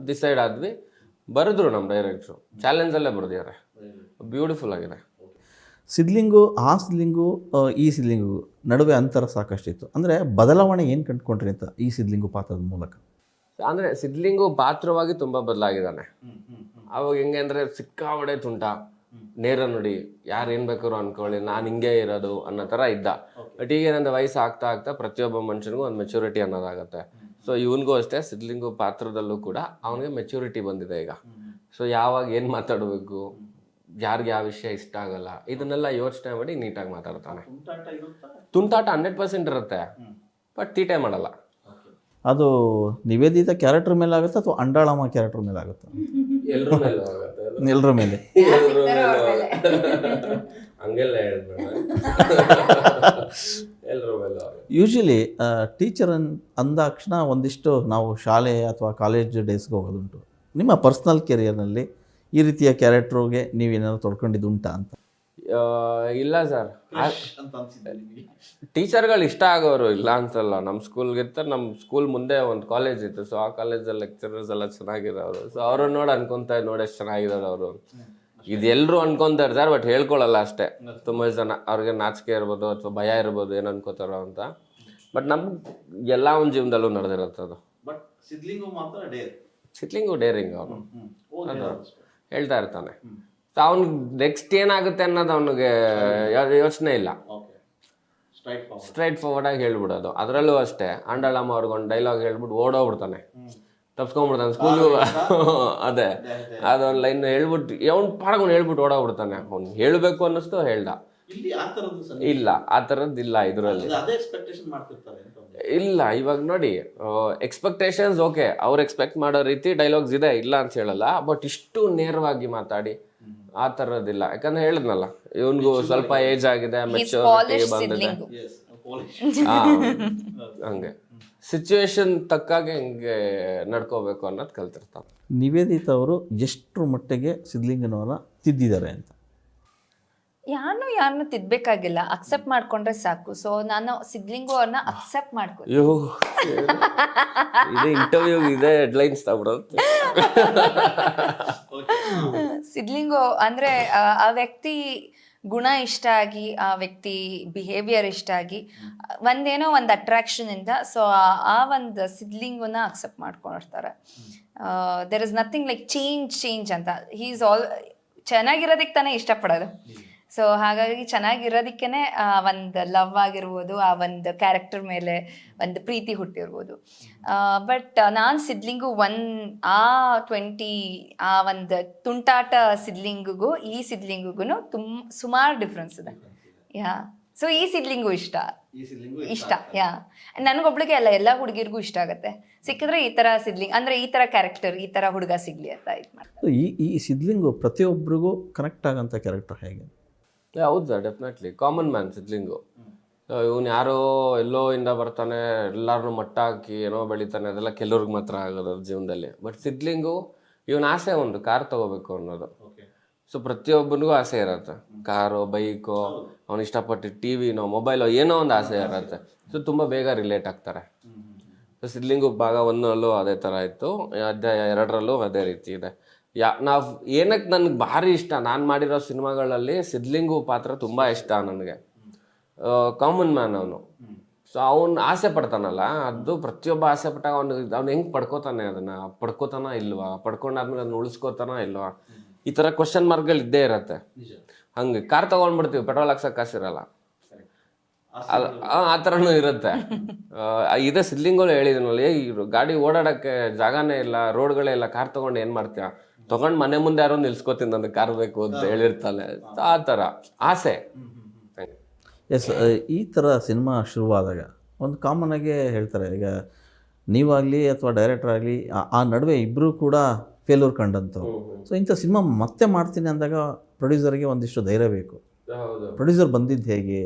ಡಿಸೈಡ್ ಆದ್ವಿ. ಬರೆದ್ರು ನಮ್ಮ ಡೈರೆಕ್ಟ್ರು, ಚಾಲೆಂಜಲ್ಲೇ ಬರೆದಿದ್ದಾರೆ, ಬ್ಯೂಟಿಫುಲ್ ಆಗಿದೆ. ಸಿದ್ಲಿಂಗು ಆ ಸಿದ್ಲಿಂಗು ಈ ಸಿದ್ಲಿಂಗು ನಡುವೆ ಅಂತರ ಸಾಕಷ್ಟಿತ್ತು. ಅಂದರೆ ಬದಲಾವಣೆ ಏನು ಕಂಡುಕೊಂಡ್ರಿ ಅಂತ ಈ ಸಿದ್ಲಿಂಗು ಪಾತ್ರದ ಮೂಲಕ? ಅಂದರೆ ಸಿದ್ಲಿಂಗು ಪಾತ್ರವಾಗಿ ತುಂಬ ಬದಲಾಗಿದ್ದಾನೆ. ಅವಾಗ ಹೆಂಗೆ ಅಂದರೆ ಸಿಕ್ಕಾಬಡೆ ತುಂಟ, ನೇರ ನುಡಿ, ಯಾರು ಏನು ಬೇಕಾದ್ರು ಅನ್ಕೊಳ್ಳಿ, ನಾನು ಹಿಂಗೆ ಇರೋದು ಅನ್ನೋ ಥರ ಇದ್ದ. ಬಟ್ ಈಗ ಏನಂದ್ರೆ ವಯಸ್ಸು ಆಗ್ತಾ ಆಗ್ತಾ ಪ್ರತಿಯೊಬ್ಬ ಮನುಷ್ಯನಿಗೂ ಒಂದು ಮೆಚುರಿಟಿ ಅನ್ನೋದಾಗುತ್ತೆ. ಸೊ ಇವನಿಗೂ ಅಷ್ಟೇ, ಸಿದ್ಲಿಂಗು ಪಾತ್ರದಲ್ಲೂ ಕೂಡ ಅವನಿಗೆ ಮೆಚುರಿಟಿ ಬಂದಿದೆ ಈಗ. ಸೊ ಯಾವಾಗ ಏನು ಮಾತಾಡಬೇಕು, ಯಾರಿಗೆ ಯಾವ ವಿಷಯ ಇಷ್ಟ ಆಗಲ್ಲ, ಇದನ್ನೆಲ್ಲ ಯೋಚನೆ ಮಾಡಿ ನೀಟಾಗಿ ಮಾತಾಡ್ತಾನೆ. ತುಂಟಾಟ 100% ಇರುತ್ತೆ, ಬಟ್ ತೀಟೆ ಮಾಡಲ್ಲ. ಅದು ನಿವೇದಿತ ಕ್ಯಾರೆಕ್ಟರ್ ಮೇಲೆ ಆಗುತ್ತಾ ಅಥವಾ ಅಂಡಾಳಮ್ಮ ಕ್ಯಾರೆಕ್ಟರ್ ಮೇಲೆ ಆಗುತ್ತಾ? ಎಲ್ಲರ ಮೇಲೆ ಆಗುತ್ತೆ, ಎಲ್ಲರ ಮೇಲೆ. ಹಂಗೆಲ್ಲ ಹೇಳ್ಬೇಡ, ಎಲ್ಲರ ಮೇಲೆ. ಯೂಶಲಿ ಟೀಚರ್ ಅಂದಾಕ್ಷಣ ಒಂದಿಷ್ಟು ನಾವು ಶಾಲೆ ಅಥವಾ ಕಾಲೇಜ್ ಡೇಸ್ಗೆ ಹೋಗೋದುಂಟು. ನಿಮ್ಮ ಪರ್ಸ್ನಲ್ ಕೆರಿಯರ್ನಲ್ಲಿ ಈ ರೀತಿಯ ಕ್ಯಾರೆಕ್ಟ್ರಿಗೆ ನೀವೇನಾದ್ರು ತೊಡ್ಕೊಂಡಿದ್ದು ಉಂಟಾ ಅಂತ? ಇಲ್ಲ ಸರ್, ಟೀಚರ್ಗಳು ಇಷ್ಟ ಆಗೋರು ಇಲ್ಲ ಅಂತಲ್ಲ. ನಮ್ಮ ಸ್ಕೂಲ್ಗಿರ್ತಾರೆ, ನಮ್ಮ ಸ್ಕೂಲ್ ಮುಂದೆ ಒಂದು ಕಾಲೇಜ್ ಇತ್ತು. ಸೊ ಆ ಕಾಲೇಜಲ್ಲಿ ಲೆಕ್ಚರರ್ಸ್ ಎಲ್ಲ ಚೆನ್ನಾಗಿರೋರು. ಸೊ ಅವ್ರನ್ನ ನೋಡಿ ಎಷ್ಟು ಚೆನ್ನಾಗಿರೋರು ಅವರು. ಇದೆಲ್ಲರೂ ಅನ್ಕೊಂತಾರೆ ಸರ್, ಬಟ್ ಹೇಳ್ಕೊಳ್ಳಲ್ಲ ಅಷ್ಟೇ. ತುಂಬ ಜನ ಅವ್ರಿಗೆ ನಾಚಿಕೆ ಇರ್ಬೋದು ಅಥವಾ ಭಯ ಇರ್ಬೋದು, ಏನು ಅನ್ಕೋತಾರೋ ಅಂತ. ಬಟ್ ನಮ್ಗೆ ಎಲ್ಲ ಒಂದು ಜೀವನದಲ್ಲೂ ನಡೆದಿರುತ್ತದು. ಸಿದ್ಲಿಂಗು ಡೇರಿಂಗ್ ಅವನು, ಅದು ಹೇಳ್ತಾ ಇರ್ತಾನೆ. ಸೊ ಅವ್ನಿಗೆ ನೆಕ್ಸ್ಟ್ ಏನಾಗುತ್ತೆ ಅನ್ನೋದು ಅವನಿಗೆ ಯೋಚನೆ ಇಲ್ಲ, ಸ್ಟ್ರೈಟ್ ಫಾರ್ವರ್ಡ್ ಆಗಿ ಹೇಳ್ಬಿಡೋದು. ಅದರಲ್ಲೂ ಅಷ್ಟೇ, ಆಂಡಳಮ್ಮ ಅವ್ರಿಗೊಂದು ಡೈಲಾಗ್ ಹೇಳ್ಬಿಟ್ಟು ಓಡೋಗ್ಬಿಡ್ತಾನೆ, ತಪ್ಸ್ಕೊಂಡ್ಬಿಡ್ತಾನೆ ಸ್ಕೂಲ್ಗೂ. ಅದೇ ಅದೊಂದು ಲೈನ್ ಹೇಳ್ಬಿಟ್ಟು ಅವ್ನು ಪಾಡ್ಕೊಂಡು ಹೇಳ್ಬಿಟ್ಟು ಓಡೋಗ್ಬಿಡ್ತಾನೆ. ಅವ್ನು ಹೇಳಬೇಕು ಅನ್ನಿಸ್ತು, ಹೇಳ್ದ. ಇಲ್ಲ, ಆ ಥರದ್ದಿಲ್ಲ ಇದರಲ್ಲಿ. ಇಲ್ಲ, ಇವಾಗ ನೋಡಿ, ಎಕ್ಸ್ಪೆಕ್ಟೇಷನ್ಸ್ ಓಕೆ, ಅವ್ರು ಎಕ್ಸ್ಪೆಕ್ಟ್ ಮಾಡೋ ರೀತಿ ಡೈಲಾಗ್ಸ್ ಇದೆ, ಇಲ್ಲ ಅಂತ ಹೇಳಲ್ಲ. ಬಟ್ ಇಷ್ಟು ನೇರವಾಗಿ ಮಾತಾಡಿ ಆ ಥರದ್ದಿಲ್ಲ. ಯಾಕಂದ್ರೆ ಹೇಳಿದ್ನಲ್ಲ, ಇವನ್ಗೂ ಸ್ವಲ್ಪ ಏಜ್ ಆಗಿದೆ, ಮೆಚೂರಿಟಿ ಬಂದಿದೆ. ಹಂಗೆ ಸಿಚುವೇಶನ್ ತಕ್ಕಾಗೆ ಹೆಂಗೆ ನಡ್ಕೋಬೇಕು ಅನ್ನೋದು ಕಲ್ತಿರ್ತಾನೆ. ನಿವೇದಿತ ಅವರು ಎಷ್ಟರ ಮಟ್ಟಿಗೆ ಸಿದ್ಲಿಂಗನವರ ತಿದ್ದಿದ್ದಾರೆ ಅಂತ? ಯಾರನ್ನೂ ತಿದ್ಬೇಕಾಗಿಲ್ಲ, ಅಕ್ಸೆಪ್ಟ್ ಮಾಡ್ಕೊಂಡ್ರೆ ಸಾಕು. ಸೊ ನಾನು ಸಿದ್ಲಿಂಗು ಅವ್ರನ್ನ ಅಕ್ಸೆಪ್ಟ್ ಮಾಡ್ಕೊ. ಇದು ಇಂಟರ್ವ್ಯೂ ಇದೆ, ಹೆಡ್ಲೈನ್ಸ್ ತಗೊಬಿಡೋದು. ಸಿದ್ಲಿಂಗು ಅಂದ್ರೆ ಆ ವ್ಯಕ್ತಿ ಗುಣ ಇಷ್ಟ ಆಗಿ, ಆ ವ್ಯಕ್ತಿ ಬಿಹೇವಿಯರ್ ಇಷ್ಟ ಆಗಿ, ಒಂದೇನೋ ಒಂದು ಅಟ್ರಾಕ್ಷನ್ ಇಂದ ಸೊ ಆ ಒಂದು ಸಿದ್ಲಿಂಗುನ ಅಕ್ಸೆಪ್ಟ್ ಮಾಡ್ಕೊಂಡಿರ್ತಾರೆ. There is nothing like change ಅಂತ. ಹೀ ಈಸ್ ಆಲ್ ಚೆನ್ನಾಗಿರೋದಕ್ಕೆ ತಾನೇ ಇಷ್ಟಪಡೋದು. ಸೊ ಹಾಗಾಗಿ ಚೆನ್ನಾಗಿರೋದಕ್ಕೇನೆ ಒಂದು ಲವ್ ಆಗಿರ್ಬೋದು, ಆ ಒಂದು ಕ್ಯಾರೆಕ್ಟರ್ ಮೇಲೆ ಒಂದು ಪ್ರೀತಿ ಹುಟ್ಟಿರ್ಬೋದು. ಬಟ್ ನಾನು ಸಿದ್ಲಿಂಗು ಆ ಒಂದು ತುಂಟಾಟ ಸಿದ್ಲಿಂಗಿಗೂ ಈ ಸಿದ್ಲಿಂಗಿಗೂ ಸುಮಾರು ಡಿಫ್ರೆನ್ಸ್ ಇದೆ. ಯಾ, ಸೊ ಈ ಸಿದ್ಲಿಂಗು ಇಷ್ಟ. ಯಾ, ನನಗೊಬ್ಳಿಗೆ ಅಲ್ಲ, ಎಲ್ಲ ಹುಡುಗಿರ್ಗೂ ಇಷ್ಟ ಆಗುತ್ತೆ. ಸಿಕ್ಕಿದ್ರೆ ಈ ಥರ ಸಿದ್ಲಿಂಗ್ ಅಂದರೆ ಈ ಥರ ಕ್ಯಾರೆಕ್ಟರ್, ಈ ಥರ ಹುಡುಗ ಸಿಗ್ಲಿ ಅಂತ ಇದು ಮಾಡ್ತಾರೆ. ಈ ಸಿದ್ಲಿಂಗು ಪ್ರತಿಯೊಬ್ಬರಿಗೂ ಕನೆಕ್ಟ್ ಆಗೋಂಥ ಕ್ಯಾರೆಕ್ಟರ್ ಹೇಗೆ? ಹೌದು sir, definitely common man Sidlingu. ಇವನು ಯಾರೋ ಎಲ್ಲೋ ಇಂದ ಬರ್ತಾನೆ, ಎಲ್ಲಾರನ್ನೂ ಮಟ್ಟ ಹಾಕಿ ಏನೋ ಬೆಳಿತಾನೆ, ಅದೆಲ್ಲ ಕೆಲವ್ರಿಗೆ ಮಾತ್ರ ಆಗೋದು ಜೀವನದಲ್ಲಿ. ಬಟ್ ಸಿದ್ಲಿಂಗು ಇವನ ಆಸೆ ಒಂದು ಕಾರ್ ತಗೋಬೇಕು ಅನ್ನೋದು. ಸೊ ಪ್ರತಿಯೊಬ್ಬನಿಗೂ ಆಸೆ ಇರುತ್ತೆ, ಕಾರೋ ಬೈಕೋ, ಅವ್ನು ಇಷ್ಟಪಟ್ಟು ಟಿವಿನೋ ಮೊಬೈಲೋ ಏನೋ ಒಂದು ಆಸೆ ಇರುತ್ತೆ. ಸೊ ತುಂಬ ಬೇಗ ರಿಲೇಟ್ ಆಗ್ತಾರೆ. ಸೊ ಸಿದ್ಲಿಂಗು ಭಾಗ 1 ಅದೇ ಥರ ಇತ್ತು, ಅಧ್ಯಾಯ 2 ಅದೇ ರೀತಿ ಇದೆ. ನಾವು ಏನಕ್ಕೆ ನನಗೆ ಭಾರಿ ಇಷ್ಟ, ನಾನು ಮಾಡಿರೋ ಸಿನಿಮಾಗಳಲ್ಲಿ ಸಿದ್ಲಿಂಗು ಪಾತ್ರ ತುಂಬ ಇಷ್ಟ ನನಗೆ. ಕಾಮನ್ ಮ್ಯಾನ್ ಅವನು. ಸೊ ಅವ್ನು ಆಸೆ ಪಡ್ತಾನಲ್ಲ, ಅದು ಪ್ರತಿಯೊಬ್ಬ ಆಸೆ ಪಟ್ಟಾಗ ಅವ್ನು ಹೆಂಗೆ ಪಡ್ಕೋತಾನೆ, ಅದನ್ನ ಪಡ್ಕೋತಾನ ಇಲ್ವಾ, ಪಡ್ಕೊಂಡಾದ್ಮೇಲೆ ಅದನ್ನ ಉಳಿಸ್ಕೋತಾನ ಇಲ್ವಾ, ಈ ಥರ ಕ್ವಶನ್ ಮಾರ್ಕ್ಗಳು ಇದ್ದೇ ಇರತ್ತೆ. ಹಂಗೆ ಕಾರ್ ತೊಗೊಂಡ್ಬಿಡ್ತೀವಿ, ಪೆಟ್ರೋಲ್ ಹಾಕ್ಸೋಕೆ ಕಾಸಿರಲ್ಲ, ಆ ಥರನೂ ಇರುತ್ತೆ. ಇದೇ ಸಿದ್ಲಿಂಗೋಳು ಹೇಳಿದನಲ್ಲ, ಗಾಡಿ ಓಡಾಡಕ್ಕೆ ಜಾಗನೇ ಇಲ್ಲ, ರೋಡ್ಗಳೇ ಇಲ್ಲ, ಕಾರ್ ತೊಗೊಂಡು ಏನು ಮಾಡ್ತೀಯ, ತೊಗೊಂಡು ಮನೆ ಮುಂದೆ ಯಾರೋ ನಿಲ್ಸ್ಕೊತೀನಿ, ನನಗೆ ಕಾರ್ ಬೇಕು ಅಂತ ಹೇಳಿರ್ತಾನೆ. ಆ ಥರ ಆಸೆ. ಎಸ್, ಈ ಥರ ಸಿನಿಮಾ ಶುರುವಾದಾಗ ಒಂದು ಕಾಮನಾಗೆ ಹೇಳ್ತಾರೆ, ಈಗ ನೀವಾಗಲಿ ಅಥವಾ ಡೈರೆಕ್ಟರ್ ಆಗಲಿ ಆ ನಡುವೆ ಇಬ್ಬರು ಕೂಡ ಫೇಲ್ಯೂರ್ ಕಂಡಂಥವು. ಸೊ ಇಂಥ ಸಿನಿಮಾ ಮತ್ತೆ ಮಾಡ್ತೀನಿ ಅಂದಾಗ ಪ್ರೊಡ್ಯೂಸರ್ಗೆ ಒಂದಿಷ್ಟು ಧೈರ್ಯ ಬೇಕು. ಪ್ರೊಡ್ಯೂಸರ್ ಬಂದಿದ್ದು ಹೇಗೆ,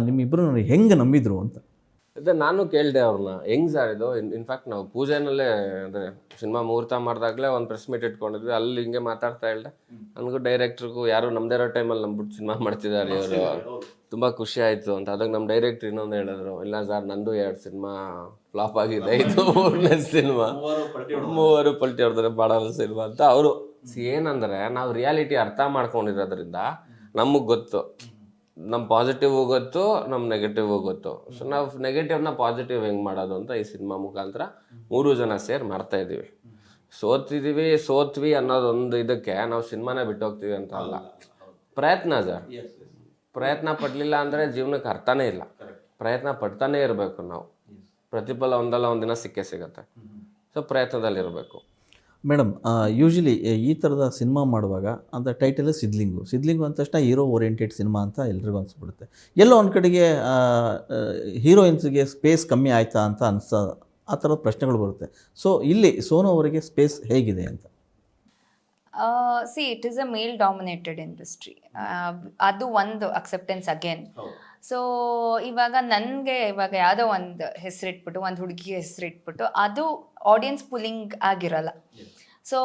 ನಿಮ್ಮಿಬ್ಬರು ಹೆಂಗೆ ನಂಬಿದ್ರು ಅಂತ? ಅದೇ ನಾನು ಕೇಳಿದೆ ಅವ್ರನ್ನ, ಹೆಂಗ್ ಸರ್ ಇದು. ಇನ್ಫ್ಯಾಕ್ಟ್ ನಾವು ಪೂಜೆನಲ್ಲೇ ಅಂದರೆ ಸಿನಿಮಾ ಮುಹೂರ್ತ ಮಾಡಿದಾಗಲೇ ಒಂದು ಪ್ರೆಸ್ ಮೀಟ್ ಇಟ್ಕೊಂಡಿದ್ವಿ, ಅಲ್ಲಿ ಹಿಂಗೆ ಮಾತಾಡ್ತಾ ಹೇಳ್ದೆ. ನನಗೂ ಡೈರೆಕ್ಟ್ರಿಗೂ ಯಾರು ನಮ್ಮದೇ ಇರೋ ಟೈಮಲ್ಲಿ ನಂಬಿಟ್ಟು ಸಿನಿಮಾ ಮಾಡ್ತಿದ್ದಾರೆ ಇವರು, ತುಂಬ ಖುಷಿ ಆಯಿತು ಅಂತ. ಅದಕ್ಕೆ ನಮ್ಮ ಡೈರೆಕ್ಟ್ರ್ ಇನ್ನೊಂದು ಹೇಳಿದ್ರು, ಇಲ್ಲ ಸರ್ ನಂದು 2 ಸಿನಿಮಾ ಫ್ಲಾಪ್ ಆಗಿದೆ, ಇದು 3ನೇ ಸಿನಿಮಾ, 3 ಪಲ್ಟಿ ಹೊಡೆದ್ರೆ ಬಾಡಲ್ಲ ಸಿನಿಮಾ ಅಂತ. ಅವರು ಏನಂದರೆ, ನಾವು ರಿಯಾಲಿಟಿ ಅರ್ಥ ಮಾಡ್ಕೊಂಡಿರೋದ್ರಿಂದ ನಮಗೆ ಗೊತ್ತು, ನಮ್ಮ ಪಾಸಿಟಿವ್ ಗೊತ್ತು, ನಮ್ಮ ನೆಗೆಟಿವ್ ಗೊತ್ತು. ಸೊ ನಾವು ನೆಗೆಟಿವ್ನ ಪಾಸಿಟಿವ್ ಹೆಂಗೆ ಮಾಡೋದು ಅಂತ ಈ ಸಿನಿಮಾ ಮುಖಾಂತರ 3 ಜನ ಸೇರಿ ಮಾಡ್ತಾ ಇದ್ದೀವಿ. ಸೋತ್ವಿ ಅನ್ನೋದೊಂದು ಇದಕ್ಕೆ ನಾವು ಸಿನಿಮಾನೇ ಬಿಟ್ಟು ಹೋಗ್ತೀವಿ ಅಂತ ಅಲ್ಲ, ಪ್ರಯತ್ನ ಸರ್. ಪ್ರಯತ್ನ ಪಡಲಿಲ್ಲ ಅಂದರೆ ಜೀವನಕ್ಕೆ ಅರ್ಥನೇ ಇಲ್ಲ. ಪ್ರಯತ್ನ ಪಡ್ತಾನೇ ಇರಬೇಕು ನಾವು, ಪ್ರತಿಫಲ ಒಂದಲ್ಲ ಒಂದಿನ ಸಿಕ್ಕೇ ಸಿಗುತ್ತೆ. ಸೊ ಪ್ರಯತ್ನದಲ್ಲಿರಬೇಕು. ಮೇಡಮ್, ಯೂಶ್ವಲಿ ಈ ಥರದ ಸಿನಿಮಾ ಮಾಡುವಾಗ ಅಂದರೆ ಟೈಟಲ್ ಸಿದ್ಲಿಂಗು ಅಂದ ತಕ್ಷಣ ಹೀರೋ ಓರಿಯೆಂಟೆಡ್ ಸಿನಿಮಾ ಅಂತ ಎಲ್ರಿಗೂ ಅನಿಸ್ಬಿಡುತ್ತೆ. ಎಲ್ಲೋ ಒಂದು ಕಡೆಗೆ ಹೀರೋಯಿನ್ಸ್ಗೆ ಸ್ಪೇಸ್ ಕಮ್ಮಿ ಆಯಿತಾ ಅಂತ ಆ ಥರದ ಪ್ರಶ್ನೆಗಳು ಬರುತ್ತೆ. ಸೊ ಇಲ್ಲಿ ಸೋನು ಅವರಿಗೆ ಸ್ಪೇಸ್ ಹೇಗಿದೆ ಅಂತ? It is a mail dominated industry, ಅದು ಒಂದು ಅಕ್ಸೆಪ್ಟೆನ್ಸ್ ಅಗೇನ್. ಸೊ ಇವಾಗ ನನಗೆ ಯಾವುದೋ ಒಂದು ಹೆಸರಿಟ್ಬಿಟ್ಟು, ಒಂದು ಹುಡುಗಿ ಹೆಸರಿಟ್ಬಿಟ್ಟು, ಅದು ಆಡಿಯನ್ಸ್ ಪುಲ್ಲಿಂಗ್ ಆಗಿರಲ್ಲ. ಸೊ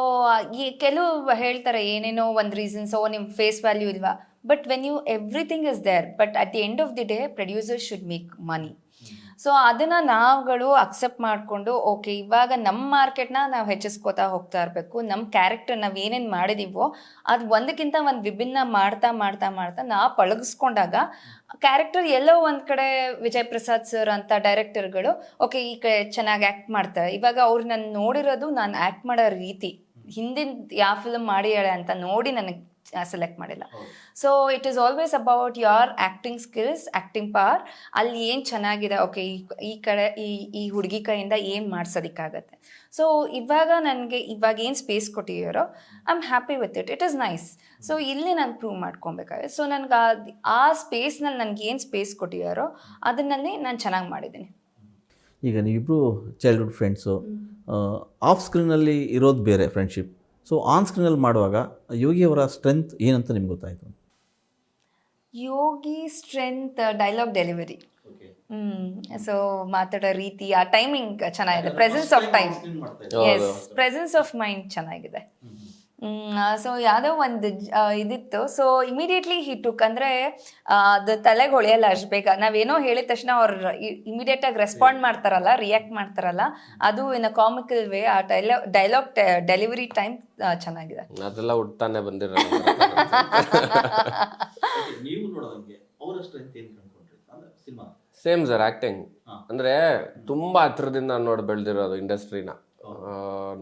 ಈ ಕೆಲವು ಹೇಳ್ತಾರೆ ಏನೇನೋ ಒಂದು ರೀಸನ್ಸ್, ನಿಮ್ಮ ಫೇಸ್ ವ್ಯಾಲ್ಯೂ ಇಲ್ವಾ, but when you everything is there, but at the end of the day producer should make money. So ಅದನ್ನು ನಾವುಗಳು ಅಕ್ಸೆಪ್ಟ್ ಮಾಡಿಕೊಂಡು, ಓಕೆ ಇವಾಗ ನಮ್ಮ ಮಾರ್ಕೆಟ್ನ ನಾವು ಹೆಚ್ಚಿಸ್ಕೋತಾ ಹೋಗ್ತಾ ಇರಬೇಕು, ನಮ್ಮ ಕ್ಯಾರೆಕ್ಟರ್ ನಾವು ಏನೇನು ಮಾಡಿದೀವೋ ಅದು ಒಂದಕ್ಕಿಂತ ಒಂದು ವಿಭಿನ್ನ ಮಾಡ್ತಾ ನಾವು ಪಳಗಿಸ್ಕೊಂಡಾಗ ಕ್ಯಾರೆಕ್ಟರ್ ಎಲ್ಲೋ ಒಂದು ಕಡೆ ವಿಜಯ್ ಪ್ರಸಾದ್ ಸರ್ ಅಂತ ಡೈರೆಕ್ಟರ್ಗಳು ಓಕೆ ಈ ಕಡೆ ಚೆನ್ನಾಗಿ ಆ್ಯಕ್ಟ್ ಮಾಡ್ತಾರೆ. ಇವಾಗ ಅವ್ರು ನಾನು ನೋಡಿರೋದು, ನಾನು ಆ್ಯಕ್ಟ್ ಮಾಡೋ ರೀತಿ, ಹಿಂದಿನ ಯಾವ ಫಿಲ್ಮ್ ಮಾಡಿಯಾಳೆ ಅಂತ ನೋಡಿ ನನಗೆ ಸೆಲೆಕ್ಟ್ ಮಾಡಿಲ್ಲ. So it is always about your acting skills, acting power. ಅಲ್ಲಿ ಏನು ಚೆನ್ನಾಗಿದೆ, ಓಕೆ ಈ ಕಡೆ ಈ ಹುಡುಗಿ ಕೈಯಿಂದ ಏನು ಮಾಡ್ಸೋದಕ್ಕಾಗತ್ತೆ. ಸೊ ಇವಾಗ ನನಗೆ ಇವಾಗ ಏನು ಸ್ಪೇಸ್ ಕೊಟ್ಟಿದ್ದಾರೋ I am happy with it is nice. So ಇಲ್ಲಿ ನಾನು ಪ್ರೂವ್ ಮಾಡ್ಕೊಬೇಕಾಗುತ್ತೆ. ಸೊ ನನಗೆ ಆ ಸ್ಪೇಸ್ನಲ್ಲಿ ನನಗೆ ಏನು ಸ್ಪೇಸ್ ಕೊಟ್ಟಿದ್ದಾರೋ ಅದನ್ನಲ್ಲಿ ನಾನು ಚೆನ್ನಾಗಿ ಮಾಡಿದ್ದೀನಿ. ಈಗ ನೀವಿಬ್ಬರು ಚೈಲ್ಡ್ಹುಡ್ ಫ್ರೆಂಡ್ಸು, ಆಫ್ ಸ್ಕ್ರೀನಲ್ಲಿ ಇರೋದು ಬೇರೆ ಫ್ರೆಂಡ್ಶಿಪ್. ಸೊ ಆನ್ ಸ್ಕ್ರೀನಲ್ಲಿ ಮಾಡುವಾಗ ಯೋಗಿಯವರ ಸ್ಟ್ರೆಂತ್ ಏನಂತ ನಿಮ್ಗೆ ಗೊತ್ತಾಯಿತು? Yogi strength dialogue delivery. So ಮಾತಾಡೋ ರೀತಿ, ಆ ಟೈಮಿಂಗ್ ಚೆನ್ನಾಗಿದೆ, presence of time, yes presence of mind ಚೆನ್ನಾಗಿದೆ. ಸೊ ಯಾವುದೋ ಒಂದು ಇದಿತ್ತು. ಸೊ ಇಮಿಡಿಯೇಟ್ಲಿ ಹಿ ಟುಕ್, ಅಂದರೆ ಅದು ತಲೆಗೆ ಹೊಳೆಯಲ್ಲ ಅಷ್ಟು ಬೇಗ. ನಾವೇನೋ ಹೇಳಿದ ತಕ್ಷಣ ಅವ್ರು ಇಮಿಡಿಯೇಟಾಗಿ ರೆಸ್ಪಾಂಡ್ ಮಾಡ್ತಾರಲ್ಲ, ರಿಯಾಕ್ಟ್ ಮಾಡ್ತಾರಲ್ಲ, ಅದು ಇನ್ ಅ ಕಾಮಿಕಲ್ ವೇ. ಆ ಡೈಲಾಗ್ ಡೆಲಿವರಿ ಟೈಮ್ ಚೆನ್ನಾಗಿದೆ. ಅದೆಲ್ಲ ಹುಟ್ಟಾನೆ ಬಂದಿರೋ. ಸೇಮ್ ಸರ್, ಆ್ಯಕ್ಟಿಂಗ್ ಅಂದರೆ ತುಂಬ ಹತ್ರದಿಂದ ನೋಡಿ ಬೆಳೆದಿರೋದು ಇಂಡಸ್ಟ್ರಿನ.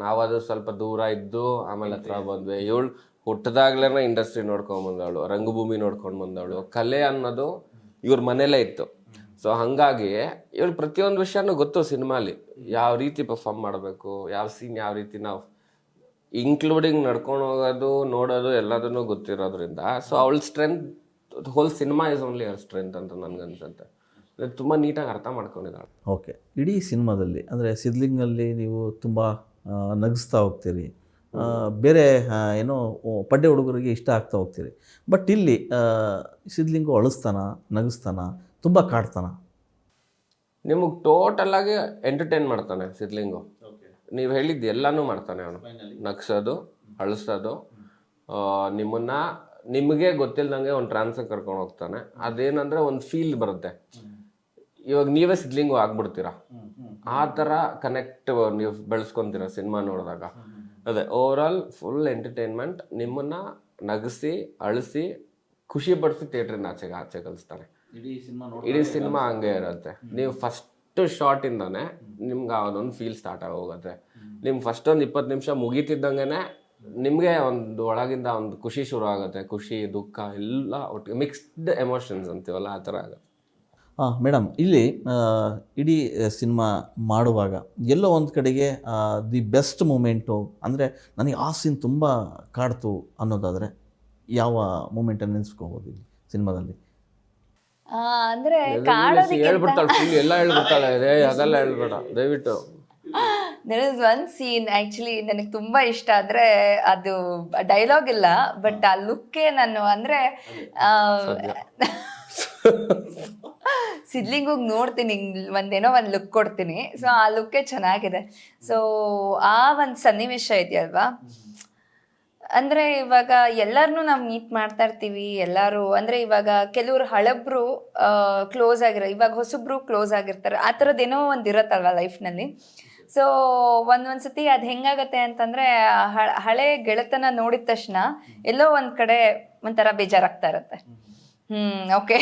ನಾವದು ಸ್ವಲ್ಪ ದೂರ ಇದ್ದು ಆಮೇಲೆ ಹತ್ರ ಬಂದ್ವಿ. ಇವಳು ಹುಟ್ಟಿದಾಗ್ಲೇ ಇಂಡಸ್ಟ್ರಿ ನೋಡ್ಕೊಂಡು ಬಂದವಳು, ರಂಗಭೂಮಿ ನೋಡ್ಕೊಂಡು ಬಂದವಳು, ಕಲೆ ಅನ್ನೋದು ಇವ್ರ ಮನೇಲೇ ಇತ್ತು. ಸೊ ಹಾಗಾಗಿ ಇವಳು ಪ್ರತಿಯೊಂದು ವಿಷಯನೂ ಗೊತ್ತು ಸಿನಿಮಾಲಿ, ಯಾವ ರೀತಿ ಪರ್ಫಾರ್ಮ್ ಮಾಡಬೇಕು, ಯಾವ ಸೀನ್ ಯಾವ ರೀತಿ ನಾವು ಇನ್ಕ್ಲೂಡಿಂಗ್ ನಡ್ಕೊಂಡು ಹೋಗೋದು, ನೋಡೋದು ಎಲ್ಲದನ್ನೂ ಗೊತ್ತಿರೋದ್ರಿಂದ. ಸೊ ಅವಳ strength, whole cinema is only ಅವರ್ ಸ್ಟ್ರೆಂತ್ ಅಂತ ನನಗನ್ಸುತ್ತೆ. ತುಂಬ ನೀಟಾಗಿ ಅರ್ಥ ಮಾಡ್ಕೊಂಡಿದ್ದಾಳೆ. ಓಕೆ, ಇಡೀ ಸಿನಿಮಾದಲ್ಲಿ ಅಂದರೆ ಸಿದ್ಲಿಂಗಲ್ಲಿ ನೀವು ತುಂಬ ನಗಿಸ್ತಾ ಹೋಗ್ತೀರಿ, ಬೇರೆ ಏನೋ ಪಡ್ಡೆ ಹುಡುಗರಿಗೆ ಇಷ್ಟ ಆಗ್ತಾ ಹೋಗ್ತೀರಿ. ಬಟ್ ಇಲ್ಲಿ ಸಿದ್ಲಿಂಗು ಅಳಿಸ್ತಾನ, ನಗಿಸ್ತಾನ, ತುಂಬ ಕಾಡ್ತಾನ? ನಿಮಗೆ ಟೋಟಲಾಗಿ ಎಂಟರ್ಟೈನ್ ಮಾಡ್ತಾನೆ ಸಿದ್ಲಿಂಗು. ನೀವು ಹೇಳಿದ್ದು ಎಲ್ಲನೂ ಮಾಡ್ತಾನೆ ಅವನು. ನಗ್ಸೋದು, ಅಳಿಸೋದು, ನಿಮಗೆ ಗೊತ್ತಿಲ್ಲದಂಗೆ ಒಂದು ಟ್ರಾನ್ಸ್ಗೆ ಕರ್ಕೊಂಡು ಹೋಗ್ತಾನೆ. ಅದೇನಂದರೆ ಒಂದು ಫೀಲ್ ಬರುತ್ತೆ. ಇವಾಗ ನೀವೇ ಸಿದ್ಲಿಂಗು ಆಗ್ಬಿಡ್ತೀರಾ, ಆ ಥರ ಕನೆಕ್ಟ್ ನೀವು ಬೆಳೆಸ್ಕೊತೀರ ಸಿನಿಮಾ ನೋಡಿದಾಗ. ಅದೇ ಓವರ್ ಆಲ್ ಫುಲ್ ಎಂಟರ್ಟೈನ್ಮೆಂಟ್. ನಿಮ್ಮನ್ನು ನಗಿಸಿ, ಅಳಿಸಿ, ಖುಷಿ ಪಡಿಸಿ ಥಿಯೇಟ್ರಿಂದ ಆಚೆ ಕಲಿಸ್ತಾನೆ. ಇಡೀ ಸಿನಿಮಾ ಹಂಗೆ ಇರುತ್ತೆ. ನೀವು ಫಸ್ಟ್ ಶಾರ್ಟಿಂದಾನೆ ನಿಮ್ಗೆ ಅದೊಂದು ಫೀಲ್ ಸ್ಟಾರ್ಟ್ ಆಗೋಗುತ್ತೆ. ನಿಮ್ಗೆ ಫಸ್ಟ್ ಒಂದು 20 ನಿಮಿಷ ಮುಗೀತಿದ್ದಂಗೆ ನಿಮಗೆ ಒಂದು ಒಳಗಿಂದ ಒಂದು ಖುಷಿ ಶುರು ಆಗುತ್ತೆ. ಖುಷಿ, ದುಃಖ ಎಲ್ಲ ಒಟ್ಟಿಗೆ ಮಿಕ್ಸ್ಡ್ ಎಮೋಷನ್ಸ್ ಅಂತೀವಲ್ಲ, ಆ ಥರ ಆಗುತ್ತೆ. ಮೇಡಮ್, ಇಲ್ಲಿ ಇಡೀ ಸಿನಿಮಾ ಮಾಡುವಾಗ ಎಲ್ಲೋ ಒಂದು ಕಡೆಗೆ ದಿ ಬೆಸ್ಟ್ ಮೂಮೆಂಟು ಅಂದರೆ ನನಗೆ ಆ ಸೀನ್ ತುಂಬ ಕಾಡ್ತು ಅನ್ನೋದಾದರೆ ಯಾವ ಮೂಮೆಂಟನ್ನು ನೆನೆಸ್ಕೋಬೋದು ಇಲ್ಲಿ ಸಿನಿಮಾದಲ್ಲಿ? ಅಂದ್ರೆ ಕಾಡೋದಕ್ಕಿಂತ ಹೇಳ್ಬಿಡ್ತಾಳೆ ಫುಲ್ ಎಲ್ಲ ಹೇಳ್ಬಿಡ್ತಾಳೆ. ಅದೆಲ್ಲ ಹೇಳ್ಬೇಡ ದಯವಿಟ್ಟು. there is one scene actually ನನಗೆ ತುಂಬಾ ಇಷ್ಟ. ಅಂದ್ರೆ ಅದು ಡೈಲಾಗ್ ಇಲ್ಲ, ಬಟ್ ಆ ಲುಕ್ಕೇ ನಾನು ಅಂದ್ರೆ ಸಿದ್ಲಿಂಗ್ ನೋಡ್ತೀನಿ, ಒಂದೇನೋ ಒಂದು ಲುಕ್ ಕೊಡ್ತೀನಿ. ಸೊ ಆ ಲುಕ್ಕೇ ಚೆನ್ನಾಗಿದೆ. ಸೊ ಆ ಒಂದು ಸನ್ನಿವೇಶ ಇದೆಯಲ್ವಾ, ಅಂದ್ರೆ ಇವಾಗ ಎಲ್ಲರನ್ನೂ ನಾವು ಮೀಟ್ ಮಾಡ್ತಾ ಇರ್ತೀವಿ. ಎಲ್ಲರೂ ಅಂದ್ರೆ ಇವಾಗ ಕೆಲವ್ರು ಹಳಬ್ರು ಕ್ಲೋಸ್ ಆಗಿರೋ, ಇವಾಗ ಹೊಸಬ್ರು ಕ್ಲೋಸ್ ಆಗಿರ್ತಾರೆ. ಆ ಥರದ್ದೇನೋ ಒಂದು ಇರತ್ತಲ್ವ ಲೈಫ್ನಲ್ಲಿ. ಸೊ ಒಂದ್ಸತಿ ಅದು ಹೆಂಗಾಗತ್ತೆ ಅಂತಂದ್ರೆ ಹಳೆ ಗೆಳೆತನ ನೋಡಿದ ತಕ್ಷಣ ಎಲ್ಲೋ ಒಂದ್ ಕಡೆ ಒಂಥರ ಬೇಜಾರಾಗ್ತಾ ಇರತ್ತೆ. ಓಕೆ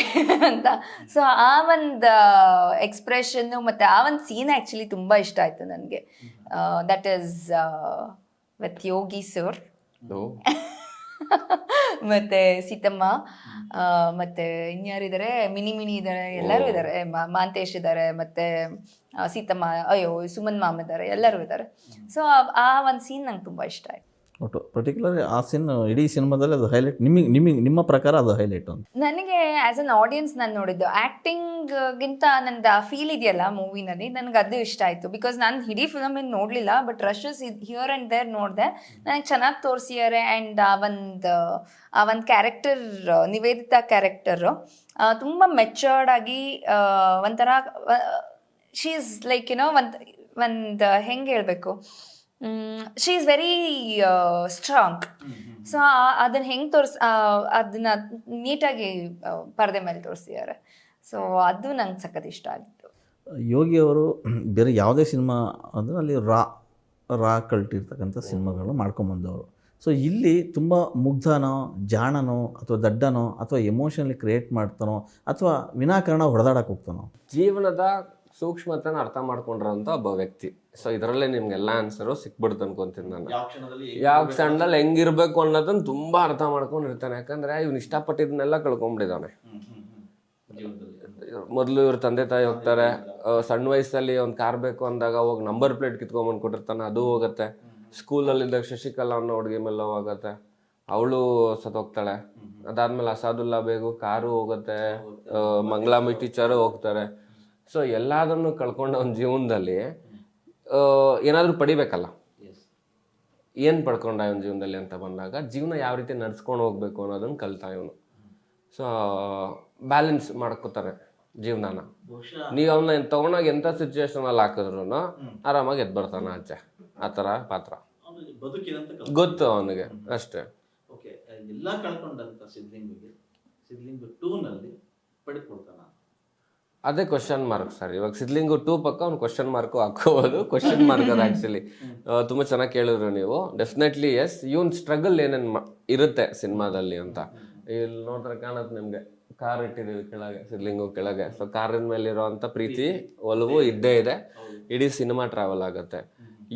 ಅಂತ. ಸೊ ಆ ಒಂದು ಎಕ್ಸ್ಪ್ರೆಷನ್ ಮತ್ತೆ ಆ ಒಂದು ಸೀನ್ ಆಕ್ಚುಲಿ ತುಂಬಾ ಇಷ್ಟ ಆಯ್ತು ನನಗೆ. That is with Yogi sir ಮತ್ತೆ ಸೀತಮ್ಮ, ಮತ್ತೆ ಇನ್ಯಾರಿದ್ದಾರೆ, ಮಿನಿ ಇದ್ದಾರೆ, ಎಲ್ಲರೂ ಇದ್ದಾರೆ, ಮಾಂತೇಶ್ ಇದ್ದಾರೆ, ಮತ್ತೆ ಸೀತಮ್ಮ, ಅಯ್ಯೋ ಸುಮನ್ ಮಾಮ ಇದ್ದಾರೆ, ಎಲ್ಲರೂ ಇದ್ದಾರೆ. ಸೊ ಆ ಒಂದು ಸೀನ್ ನಂಗೆ ತುಂಬಾ ಇಷ್ಟ ಆಯ್ತು. ಒಟ್ಟು ಪರ್ಟಿಕ್ಯುಲರ್ ಆ ಸೀನ್ ಇಡೀ ಸಿನಿಮಾದಲ್ಲಿ ಅದು ಹೈಲೈಟ್. ನಿಮ್ಮ ಪ್ರಕಾರ ಅದು ಹೈಲೈಟ್ ಅಂತ ನನಗೆ ಆಸ್ ಅನ್ ಆಡಿಯನ್ಸ್ ನಾನು ನೋಡಿದ್ದು. ಆ್ಯಕ್ಟಿಂಗ್ಗಿಂತ ನಂದು ಆ ಫೀಲ್ ಇದೆಯಲ್ಲ ಮೂವಿನಲ್ಲಿ, ನನಗೆ ಅದು ಇಷ್ಟ ಆಯಿತು. ಬಿಕಾಸ್ ನಾನು ಇಡೀ ಫಿಲಮ್ ಏನು ನೋಡಲಿಲ್ಲ, but rushes here and there ನೋಡಿದೆ. ನನಗೆ ಚೆನ್ನಾಗಿ ತೋರಿಸಿದ್ದಾರೆ. ಆ್ಯಂಡ್ ಆ ಒಂದು ಕ್ಯಾರೆಕ್ಟರ್, ನಿವೇದಿತಾ ಕ್ಯಾರೆಕ್ಟರು ತುಂಬ ಮೆಚರ್ಡ್ ಆಗಿ ಒಂಥರ ಶಿ ಈಸ್ ಲೈಕ್ ಯುನೋ ಒಂದು ಹೆಂಗೆ ಹೇಳಬೇಕು, she is very strong. So ಅದನ್ನ ಹೆಂಗೆ ಅದನ್ನ ನೀಟಾಗಿ ಪರದೆ ಮೇಲೆ ತೋರಿಸಿದ್ದಾರೆ. ಸೊ ಅದು ನಂಗೆ ಸಖತ್ ಇಷ್ಟ ಆಗಿತ್ತು. ಯೋಗಿ ಅವರು ಬೇರೆ ಯಾವುದೇ ಸಿನಿಮಾ ಅಂದರೆ ಅಲ್ಲಿ ರಾ ಕಲ್ಟಿರ್ತಕ್ಕಂಥ ಸಿನಿಮಾಗಳು ಮಾಡ್ಕೊಂಬಂದವರು. ಸೊ ಇಲ್ಲಿ ತುಂಬ ಮುಗ್ಧನೋ, ಜಾಣನೋ, ಅಥವಾ ದಡ್ಡನೋ, ಅಥವಾ ಎಮೋಷನಲಿ ಕ್ರಿಯೇಟ್ ಮಾಡ್ತಾನೋ, ಅಥವಾ ವಿನಾಕಾರಣ ಹೊಡೆದಾಡಕ್ಕೆ ಹೋಗ್ತಾನೋ, ಜೀವನದ ಸೂಕ್ಷ್ಮತೆನ ಅರ್ಥ ಮಾಡ್ಕೊಂಡ್ರಂತ ಒಬ್ಬ ವ್ಯಕ್ತಿ. ಸೊ ಇದರಲ್ಲೇ ನಿಮ್ಗೆಲ್ಲ ಆನ್ಸರು ಸಿಕ್ಬಿಡ್ತು ಅನ್ಕೊಂತೀನಿ ನಾನು. ಯಾವ ಕ್ಷಣದಲ್ಲಿ ಹೆಂಗಿರ್ಬೇಕು ಅನ್ನೋದನ್ನ ತುಂಬಾ ಅರ್ಥ ಮಾಡ್ಕೊಂಡಿರ್ತಾನೆ. ಯಾಕಂದ್ರೆ ಇವ್ನು ಇಷ್ಟಪಟ್ಟಿದ್ನೆಲ್ಲ ಕಳ್ಕೊಂಡ್ಬಿಟ್ಟಿದ್ದಾನೆ. ಮೊದಲು ಇವ್ರ ತಂದೆ ತಾಯಿ ಹೋಗ್ತಾರೆ, ಸಣ್ಣ ವಯಸ್ಸಲ್ಲಿ ಒಂದು ಕಾರ್ ಬೇಕು ಅಂದಾಗ ಹೋಗಿ ನಂಬರ್ ಪ್ಲೇಟ್ ಕಿತ್ಕೊಂಡ್ಬಂದು ಕೊಟ್ಟಿರ್ತಾನೆ, ಅದು ಹೋಗುತ್ತೆ. ಸ್ಕೂಲಲ್ಲಿದ್ದಾಗ ಶಶಿಕಲಾ ಅನ್ನೋ ಹುಡುಗಿ ಮೇಲೆ ಹೋಗುತ್ತೆ, ಅವಳು ಸತ್ತೋಗ್ತಾಳೆ. ಅದಾದ್ಮೇಲೆ ಅಸಾದುಲ್ಲಾ ಬೇಗು ಕಾರು ಹೋಗುತ್ತೆ, ಮಂಗಳಾಮಿ ಟೀಚರು ಹೋಗ್ತಾರೆ. ಸೊ ಎಲ್ಲದನ್ನು ಕಳ್ಕೊಂಡ ಒಂದು ಜೀವನದಲ್ಲಿ ಏನಾದರೂ ಪಡಿಬೇಕಲ್ಲ. ಏನು ಪಡ್ಕೊಂಡ ಇವನ ಜೀವನದಲ್ಲಿ ಅಂತ ಬಂದಾಗ ಜೀವನ ಯಾವ ರೀತಿ ನಡ್ಸ್ಕೊಂಡು ಹೋಗ್ಬೇಕು ಅನ್ನೋದನ್ನ ಕಲ್ತಾ ಇವನು. ಸೊ ಬ್ಯಾಲೆನ್ಸ್ ಮಾಡ್ಕೋತಾರೆ ಜೀವನನ. ನೀವು ಅವನ್ನ ತಗೊಂಡಾಗ ಎಂಥ ಸಿಚುವೇಶನಲ್ಲಿ ಹಾಕಿದ್ರು ಆರಾಮಾಗಿ ಎದ್ದು ಬರ್ತಾನೆ ಆಚೆ. ಆ ಥರ ಪಾತ್ರ ಗೊತ್ತು ಅವನಿಗೆ ಅಷ್ಟೇ. ಎಲ್ಲ ಕಳ್ಕೊಂಡಂತ ಸಿದ್ಲಿಂಗ್ 2 ನಲ್ಲಿ ಪಡ್ಕೊಳ್ತಾನ. ಅದೇ ಕ್ವಶನ್ ಮಾರ್ಕ್ ಸರ್. ಇವಾಗ ಸಿದ್ಲಿಂಗು 2 ಪಕ್ಕ ಅವ್ನು ಕ್ವಶನ್ ಮಾರ್ಕು ಹಾಕೋಬೋದು. ಕ್ವಶನ್ ಮಾರ್ಕ್ ಅದು ಆ್ಯಕ್ಚುಲಿ ತುಂಬ ಚೆನ್ನಾಗಿ ಕೇಳಿದ್ರು ನೀವು. ಡೆಫಿನೆಟ್ಲಿ ಎಸ್, ಇವನ್ ಸ್ಟ್ರಗಲ್ ಏನೇನು ಇರುತ್ತೆ ಸಿನಿಮಾದಲ್ಲಿ ಅಂತ ಇಲ್ಲಿ ನೋಡಿದ್ರೆ ಕಾಣುತ್ತೆ ನಿಮಗೆ. ಕಾರ್ ಇಟ್ಟಿದ್ದೀವಿ ಕೆಳಗೆ, ಸಿದ್ಲಿಂಗು ಕೆಳಗೆ. ಸೊ ಕಾರಿನ ಮೇಲೆ ಇರೋವಂಥ ಪ್ರೀತಿ, ಒಲವು ಇದ್ದೇ ಇದೆ. ಇಡೀ ಸಿನಿಮಾ ಟ್ರಾವೆಲ್ ಆಗುತ್ತೆ.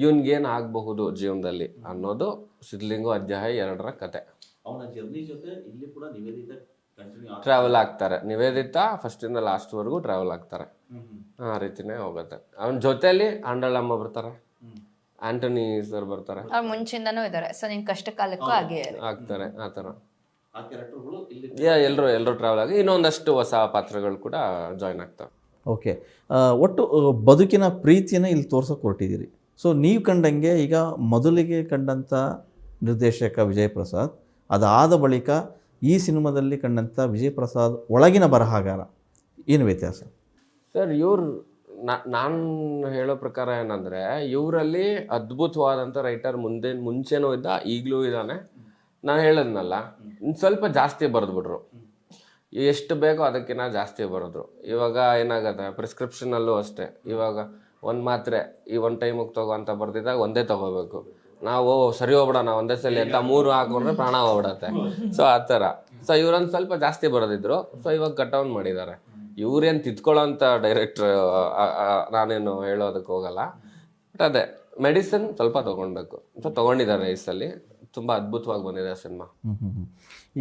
ಇವನ್ಗೇನು ಆಗಬಹುದು ಜೀವನದಲ್ಲಿ ಅನ್ನೋದು ಸಿದ್ಲಿಂಗು ಅಧ್ಯಾಯ 2ರ ಕತೆ. ಅವನ ಜರ್ನಿ ಜೊತೆ ಇಲ್ಲಿ ಕೂಡ ನಿವೇದಿತಾ ಟ್ರಾವೆಲ್ ಆಗ್ತಾರೆ. ನಿವೇದಿತಾ ಫಸ್ಟಿಂದ ಲಾಸ್ಟ್ವರೆಗೂ ಟ್ರಾವೆಲ್ ಆಗ್ತಾರೆ. ಆ ರೀತಿನೇ ಹೋಗುತ್ತೆ. ಅವನ ಜೊತೆಲಿ ಆಂಡಳಮ್ಮ ಬರ್ತಾರೆ, ಆಂಟನಿ ಸರ್ ಬರ್ತಾರೆ, ಅವ್ರು ಮುಂಚಿಂದನೂ ಇದ್ದಾರೆ. ಸೊ ನಿನ್ ಕಷ್ಟ ಕಾಲಕ್ಕೂ ಹಾಗೆ ಆಗ್ತಾರೆ. ಆ ಥರ ಎಲ್ಲರೂ ಟ್ರಾವೆಲ್ ಆಗಿ ಇನ್ನೊಂದಷ್ಟು ಹೊಸ ಪಾತ್ರಗಳು ಕೂಡ ಜಾಯ್ನ್ ಆಗ್ತವೆ. ಓಕೆ, ಒಟ್ಟು ಬದುಕಿನ ಪ್ರೀತಿಯನ್ನು ಇಲ್ಲಿ ತೋರ್ಸೋಕೆ ಹೊರಟಿದ್ದೀರಿ. ಸೊ ನೀವು ಕಂಡಂಗೆ ಈಗ ಮೊದಲಿಗೆ ಕಂಡಂಥ ನಿರ್ದೇಶಕ ವಿಜಯ್ ಪ್ರಸಾದ್, ಅದಾದ ಬಳಿಕ ಈ ಸಿನಿಮಾದಲ್ಲಿ ಕಂಡಂಥ ವಿಜಯ್ ಪ್ರಸಾದ್ ಒಳಗಿನ ಬರಹಗಾರ, ಏನು ವ್ಯತ್ಯಾಸ ಸರ್? ನಾನು ಹೇಳೋ ಪ್ರಕಾರ ಏನಂದರೆ, ಇವರಲ್ಲಿ ಅದ್ಭುತವಾದಂಥ ರೈಟರ್ ಮುಂಚೆನೂ ಇದ್ದ, ಈಗಲೂ ಇದ್ದಾನೆ. ನಾನು ಹೇಳದ್ನಲ್ಲ, ಸ್ವಲ್ಪ ಜಾಸ್ತಿ ಬರೆದ್ಬಿಟ್ರು. ಎಷ್ಟು ಬೇಕೋ ಅದಕ್ಕಿಂತ ಜಾಸ್ತಿ ಬರೆದ್ರು. ಇವಾಗ ಏನಾಗುತ್ತೆ, ಪ್ರಿಸ್ಕ್ರಿಪ್ಷನಲ್ಲೂ ಅಷ್ಟೇ. ಇವಾಗ ಒಂದು ಮಾತ್ರೆ ಈ 1 ಟೈಮಿಗೆ ತಗೋ ಅಂತ ಬರ್ದಿದ್ದಾಗ ಒಂದೇ ತಗೋಬೇಕು ನಾವು. ಸರಿ ಹೋಗ್ಬಿಡೋಣ ಒಂದೇ ಸಲ ಅಂತ 3 ಹಾಕೊಂಡ್ರೆ ಪ್ರಾಣ ಹೋಗ್ಬಿಡತ್ತೆ. ಸೊ ಆ ಥರ. ಸೊ ಇವ್ರೊಂದು ಸ್ವಲ್ಪ ಜಾಸ್ತಿ ಬರೋದಿದ್ರು, ಸೊ ಇವಾಗ ಕಟ್ ಡೌನ್ ಮಾಡಿದ್ದಾರೆ. ಇವ್ರೇನು ತಿದ್ಕೊಳ್ಳೋ ಅಂತ ಡೈರೆಕ್ಟ್ರ್ ನಾನೇನು ಹೇಳೋದಕ್ಕೆ ಹೋಗಲ್ಲ. ಬಟ್ ಅದೇ ಮೆಡಿಸಿನ್ ಸ್ವಲ್ಪ ತೊಗೊಳ್ಬೇಕು, ಸೊ ತೊಗೊಂಡಿದ್ದಾರೆ ಈ ಸಲ. ತುಂಬ ಅದ್ಭುತವಾಗಿ ಬಂದಿದೆ ಸಿನಿಮಾ.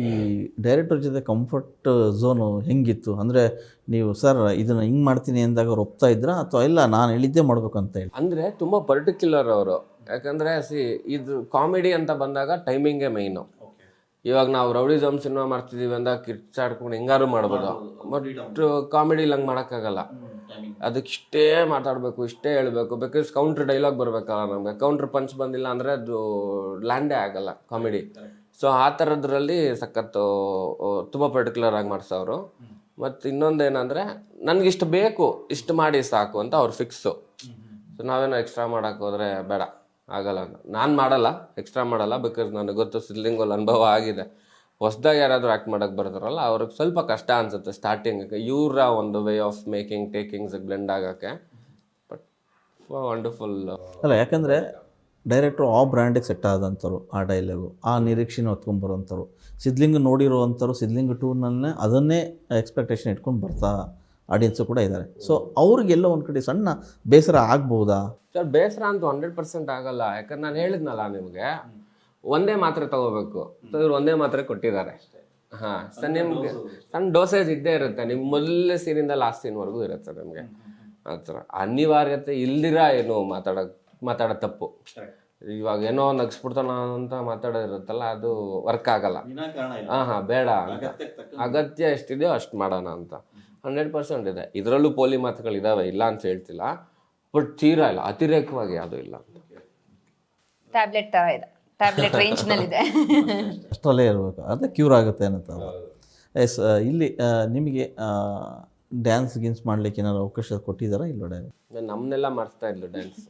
ಈ ಡೈರೆಕ್ಟರ್ ಜೊತೆ ಕಂಫರ್ಟ್ ಝೋನು ಹೆಂಗಿತ್ತು? ಅಂದರೆ ನೀವು ಸರ್ ಇದನ್ನು ಹಿಂಗೆ ಮಾಡ್ತೀನಿ ಅಂದಾಗ ಅವ್ರು ಒಪ್ತಾ ಇದ್ರಾ, ಅಥವಾ ಇಲ್ಲ ನಾನು ಹೇಳಿದ್ದೇ ಮಾಡಬೇಕು ಅಂತ ಹೇಳಿ? ಅಂದರೆ ತುಂಬ ಪರ್ಟಿಕ್ಯುಲರ್ ಅವರು. ಯಾಕಂದರೆ ಇದು ಕಾಮಿಡಿ ಅಂತ ಬಂದಾಗ ಟೈಮಿಂಗೇ ಮೈನು. ಇವಾಗ ನಾವು ರೌಡಿಸಮ್ ಸಿನಿಮಾ ಮಾಡ್ತಿದ್ದೀವಿ ಅಂದಾಗ ಕಿರ್ಚಾಡ್ಕೊಂಡು ಹೆಂಗಾರು ಮಾಡ್ಬೋದು. ಬಟ್ ಕಾಮಿಡಿಲಿ ಹಂಗೆ ಮಾಡೋಕ್ಕಾಗಲ್ಲ. ಅದಕ್ಕೆ ಇಷ್ಟೇ ಮಾತಾಡಬೇಕು, ಇಷ್ಟೇ ಹೇಳಬೇಕು. ಬಿಕಾಸ್ ಕೌಂಟ್ರ್ ಡೈಲಾಗ್ ಬರಬೇಕಲ್ಲ ನಮಗೆ. ಕೌಂಟ್ರ್ ಪಂಚ್ ಬಂದಿಲ್ಲ ಅಂದರೆ ಅದು ಲ್ಯಾಂಡೇ ಆಗಲ್ಲ ಕಾಮಿಡಿ. ಸೊ ಆ ಥರದ್ರಲ್ಲಿ ಸಖತ್ತು ತುಂಬ ಪರ್ಟಿಕ್ಯುಲರ್ ಆಗಿ ಮಾಡಿಸೋರು. ಮತ್ತು ಇನ್ನೊಂದೇನೆಂದರೆ ನನಗಿಷ್ಟು ಬೇಕು, ಇಷ್ಟು ಮಾಡಿ ಸಾಕು ಅಂತ ಅವ್ರು ಫಿಕ್ಸು. ಸೊ ನಾವೇನೋ ಎಕ್ಸ್ಟ್ರಾ ಮಾಡೋಕ್ಕೆ ಹೋದರೆ ಬೇಡ, ಆಗಲ್ಲ. ನಾನು ಮಾಡಲ್ಲ, ಎಕ್ಸ್ಟ್ರಾ ಮಾಡಲ್ಲ. ಬಿಕಾಸ್ ನನಗೆ ಗೊತ್ತು ಸಿದ್ಲಿಂಗಲ್ಲಿ ಅನುಭವ ಆಗಿದೆ. ಹೊಸ್ದಾಗಿ ಯಾರಾದರೂ ಆ್ಯಕ್ಟ್ ಮಾಡೋಕ್ಕೆ ಬರ್ತಾರಲ್ಲ ಅವ್ರಿಗೆ ಸ್ವಲ್ಪ ಕಷ್ಟ ಅನಿಸುತ್ತೆ ಸ್ಟಾರ್ಟಿಂಗಕ್ಕೆ. ಇವರ ಒಂದು ವೇ ಆಫ್ ಮೇಕಿಂಗ್ ಟೇಕಿಂಗ್ಸಿಗೆ ಬ್ಲೆಂಡ್ ಆಗೋಕ್ಕೆ. But wonderful. ಅಲ್ಲ, ಯಾಕಂದರೆ ಡೈರೆಕ್ಟ್ರು ಆ ಬ್ರ್ಯಾಂಡಿಗೆ ಸೆಟ್ ಆದಂಥವ್ರು, ಆ ಡೈಲಾಗು, ಆ ನಿರೀಕ್ಷೆನ ಹೊತ್ಕೊಂಡ್ಬರೋಂಥವ್ರು. ಸಿದ್ಲಿಂಗ್ ನೋಡಿರೋವಂಥವ್ರು ಸಿದ್ಲಿಂಗ್ 2ನಲ್ಲೇ ಅದನ್ನೇ ಎಕ್ಸ್ಪೆಕ್ಟೇಷನ್ ಇಟ್ಕೊಂಡು ಬರ್ತಾ ಆಡಿಯನ್ಸು ಕೂಡ ಇದ್ದಾರೆ. ಸೊ ಅವ್ರಿಗೆಲ್ಲ ಒಂದು ಕಡೆ ಸಣ್ಣ ಬೇಸರ ಆಗ್ಬೋದಾ? ಸರ್ ಬೇಸರ ಅಂತೂ 100% ಆಗಲ್ಲ. ಯಾಕಂದ್ರೆ ನಾನು ಹೇಳಿದ್ನಲ್ಲ ನಿಮಗೆ, ಒಂದೇ ಮಾತ್ರೆ ತಗೋಬೇಕು. ಸೊ ಇವ್ರು ಒಂದೇ ಮಾತ್ರೆ ಕೊಟ್ಟಿದ್ದಾರೆ. ಹಾಂ ಸರ್, ನಿಮ್ಗೆ ಸಣ್ಣ ಡೋಸೇಜ್ ಇದ್ದೇ ಇರುತ್ತೆ. ನಿಮ್ಮ ಮೊದಲನೇ ಸೀನಿಂದ ಲಾಸ್ಟ್ ಸೀನ್ವರೆಗೂ ಇರುತ್ತೆ ನಿಮಗೆ. ಆ ಥರ ಅನಿವಾರ್ಯತೆ ಇಲ್ದಿರ ಏನು ಮಾತಾಡೋ ತಪ್ಪು. ಇವಾಗ ಏನೋ ನಗಿಸ್ಬಿಡ್ತಾನ ಅಂತ ಮಾತಾಡೋದಿರುತ್ತಲ್ಲ, ಅದು ವರ್ಕ್ ಆಗಲ್ಲ. ಹಾಂ ಬೇಡ ಅಂತ, ಅಗತ್ಯ ಎಷ್ಟಿದೆಯೋ ಅಷ್ಟು ಮಾಡೋಣ ಅಂತ 100% ಇದೆ. ಇದರಲ್ಲೂ ಪೋಲಿ ಮಾತುಗಳಿದ್ದಾವೆ, ಇಲ್ಲ ಅಂತ ಹೇಳ್ತಿಲ್ಲ. ಬಟ್ ತೀರಾ ಇಲ್ಲ, ಅತಿರೇಕವಾಗಿ ಯಾವುದೂ ಇಲ್ಲ ಅಂತ. ಟ್ಯಾಬ್ಲೆಟ್ ಥರ ಇದೆ, ಟ್ಯಾಬ್ಲೆಟ್ ರೇಂಜ್ನಲ್ಲಿದೆ. ಅಷ್ಟರಲ್ಲೇ ಇರಬೇಕು, ಅದೇ ಕ್ಯೂರ್ ಆಗುತ್ತೆ ಅನ್ನೋದು. ಎಸ್, ಇಲ್ಲಿ ನಿಮಗೆ ಡ್ಯಾನ್ಸ್ ಗಿನ್ಸ್ ಮಾಡ್ಲಿಕ್ಕೆ ಏನಾದ್ರು ಅವಕಾಶ ಕೊಟ್ಟಿದ್ದಾರಾ? ಇಲ್ಲ ಡೈರೆಕ್ಟ್ ನಮ್ಮನ್ನೆಲ್ಲ ಮಾಡಿಸ್ತಾ ಇದ್ಲು ಡ್ಯಾನ್ಸ್.